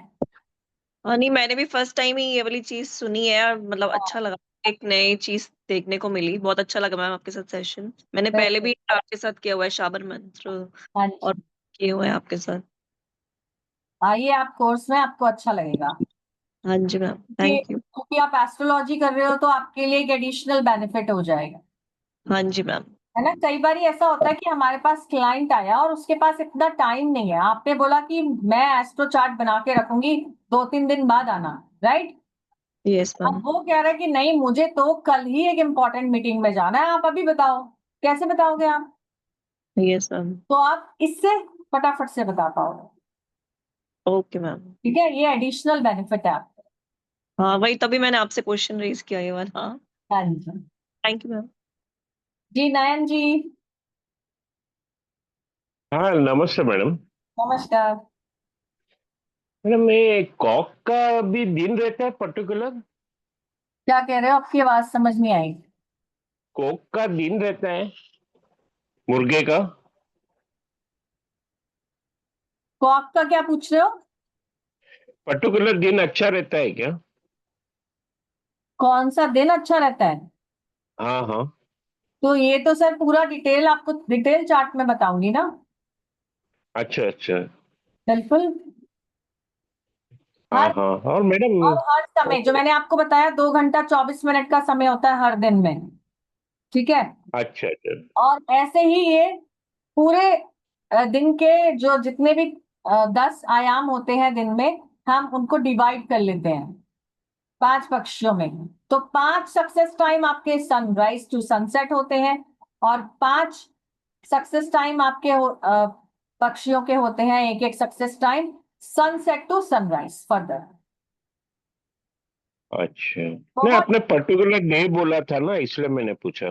हाँ, नहीं, मैंने भी फर्स्ट टाइम ही ये वाली चीज सुनी है, और मतलब अच्छा लगा, एक नई चीज देखने को मिली। बहुत अच्छा लगा मैम आपके साथ सेशन। मैंने पहले बिल्कुल। भी आपके साथ किया हुआ है शाबर मंत्र, हाँ और जी, किए हुए हैं आपके साथ। आइए आप कोर्स में, आपको अच्छा लगेगा। हाँ जी मैम, क्योंकि थैंक यू। क्योंकि आप एस्ट्रोलॉजी कर रहे हो तो आपके लिए एक एडिशनल बेनिफिट हो जाएगा, हाँ जी मैम। है ना। कई बार ऐसा होता है कि हमारे पास क्लाइंट आया और उसके पास इतना टाइम नहीं है, आपने बोला कि मैं एस्ट्रो चार्ट बना के रखूंगी, 2-3 दिन बाद आना, राइट। यस अब मैम। वो कह रहा है कि नहीं, मुझे तो कल ही एक इम्पोर्टेंट मीटिंग में जाना है, आप अभी बताओ। कैसे बताओगे आप? Yes ma'am. तो आप इससे फटाफट से बता पाओगे, ओके मैम। ठीक है। ये एडिशनल बेनिफिट है आपको। हाँ, वही तभी मैंने आपसे क्वेश्चन रेज किया ये वाला। हाँ, हाँ जी। Thank you ma'am. जी नयन जी। हाँ, नमस्ते मैडम। नमस्कार। मैडम, ये कॉक का भी दिन रहता है पर्टिकुलर? क्या कह रहे हो? आपकी आवाज समझ नहीं आई। कॉक का दिन रहता है, मुर्गे का? कॉक का क्या पूछ रहे हो? पर्टिकुलर दिन अच्छा रहता है क्या? कौन सा दिन अच्छा रहता है? हाँ हाँ। तो ये तो सर पूरा डिटेल आपको डिटेल चार्ट में बताऊंगी ना। अच्छा अच्छा। बिल्कुल। हाँ हर हाँ। और मैडम, और हर समय जो मैंने आपको बताया 2 घंटा 24 मिनट का समय होता है हर दिन में। ठीक है। अच्छा अच्छा। और ऐसे ही ये पूरे दिन के जो जितने भी 10 आयाम होते हैं दिन में, हम उनको डिवाइड कर लेते हैं 5 पक्षियों में। तो 5 सक्सेस टाइम आपके सनराइज टू सनसेट होते हैं, और 5 सक्सेस टाइम आपके पक्षियों के होते हैं, एक एक success time sunset to sunrise further. अच्छा, नहीं बहुत। आपने पर्टिकुलर डे बोला था ना, इसलिए मैंने पूछा।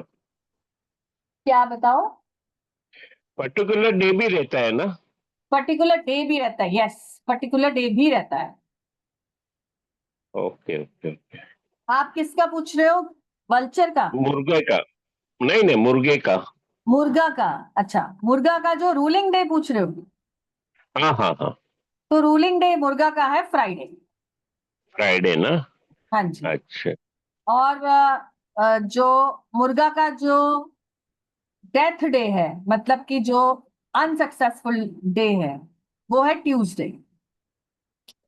क्या बताओ? पर्टिकुलर डे भी रहता है ना? पर्टिकुलर डे भी रहता है, यस, पर्टिकुलर डे भी रहता है। Okay okay okay. आप किसका पूछ रहे हो? वल्चर का? मुर्गे का? नहीं नहीं, मुर्गे का। मुर्गा का? अच्छा, मुर्गा का जो रूलिंग डे पूछ रहे हो, हाँ हाँ हाँ। तो रूलिंग डे मुर्गा का है फ्राइडे। फ्राइडे ना? हाँ जी। अच्छा। और जो मुर्गा का जो डेथ डे है, मतलब कि जो अनसक्सेसफुल डे है, वो है ट्यूसडे।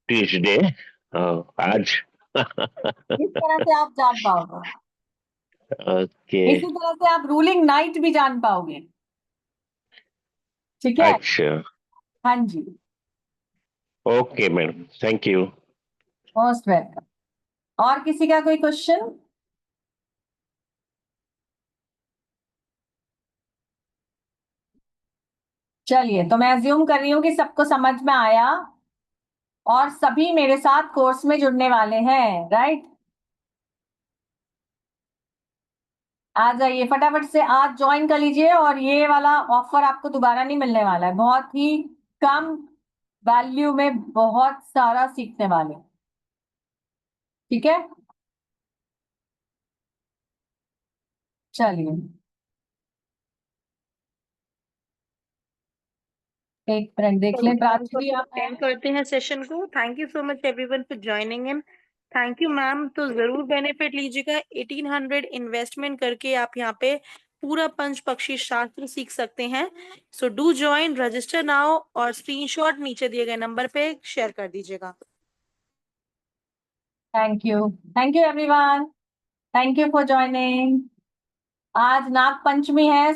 ट्यूसडे? आज। इस तरह से आप जान पाओगे। ओके। इसी तरह से आप रूलिंग नाइट भी जान पाओगे। ठीक है। अच्छा। हाँ जी। Okay madam, thank you. Most welcome. और किसी का कोई क्वेश्चन? चलिए, तो मैं अज्यूम कर रही हूँ कि सबको समझ में आया, और सभी मेरे साथ कोर्स में जुड़ने वाले हैं, राइट? आ जाइए फटाफट से, आज ज्वाइन कर लीजिए, और ये वाला ऑफर आपको दोबारा नहीं मिलने वाला है। बहुत ही कम वैल्यू में बहुत सारा सीखने वाले। ठीक है। चलिए, एक मिनट देख लें। प्राची आप हैं? एंड करते हैं सेशन को। Thank you so much everyone for joining in. Thank you ma'am. तो जरूर बेनिफिट लीजिएगा। 1800 इन्वेस्टमेंट करके आप यहाँ पे पूरा पंच पक्षी शास्त्र सीख सकते हैं। So do join, register now, और स्क्रीनशॉट नीचे दिए गए नंबर पे शेयर कर दीजिएगा। Thank you everyone. Thank you for joining. आज नाग पंचमी है।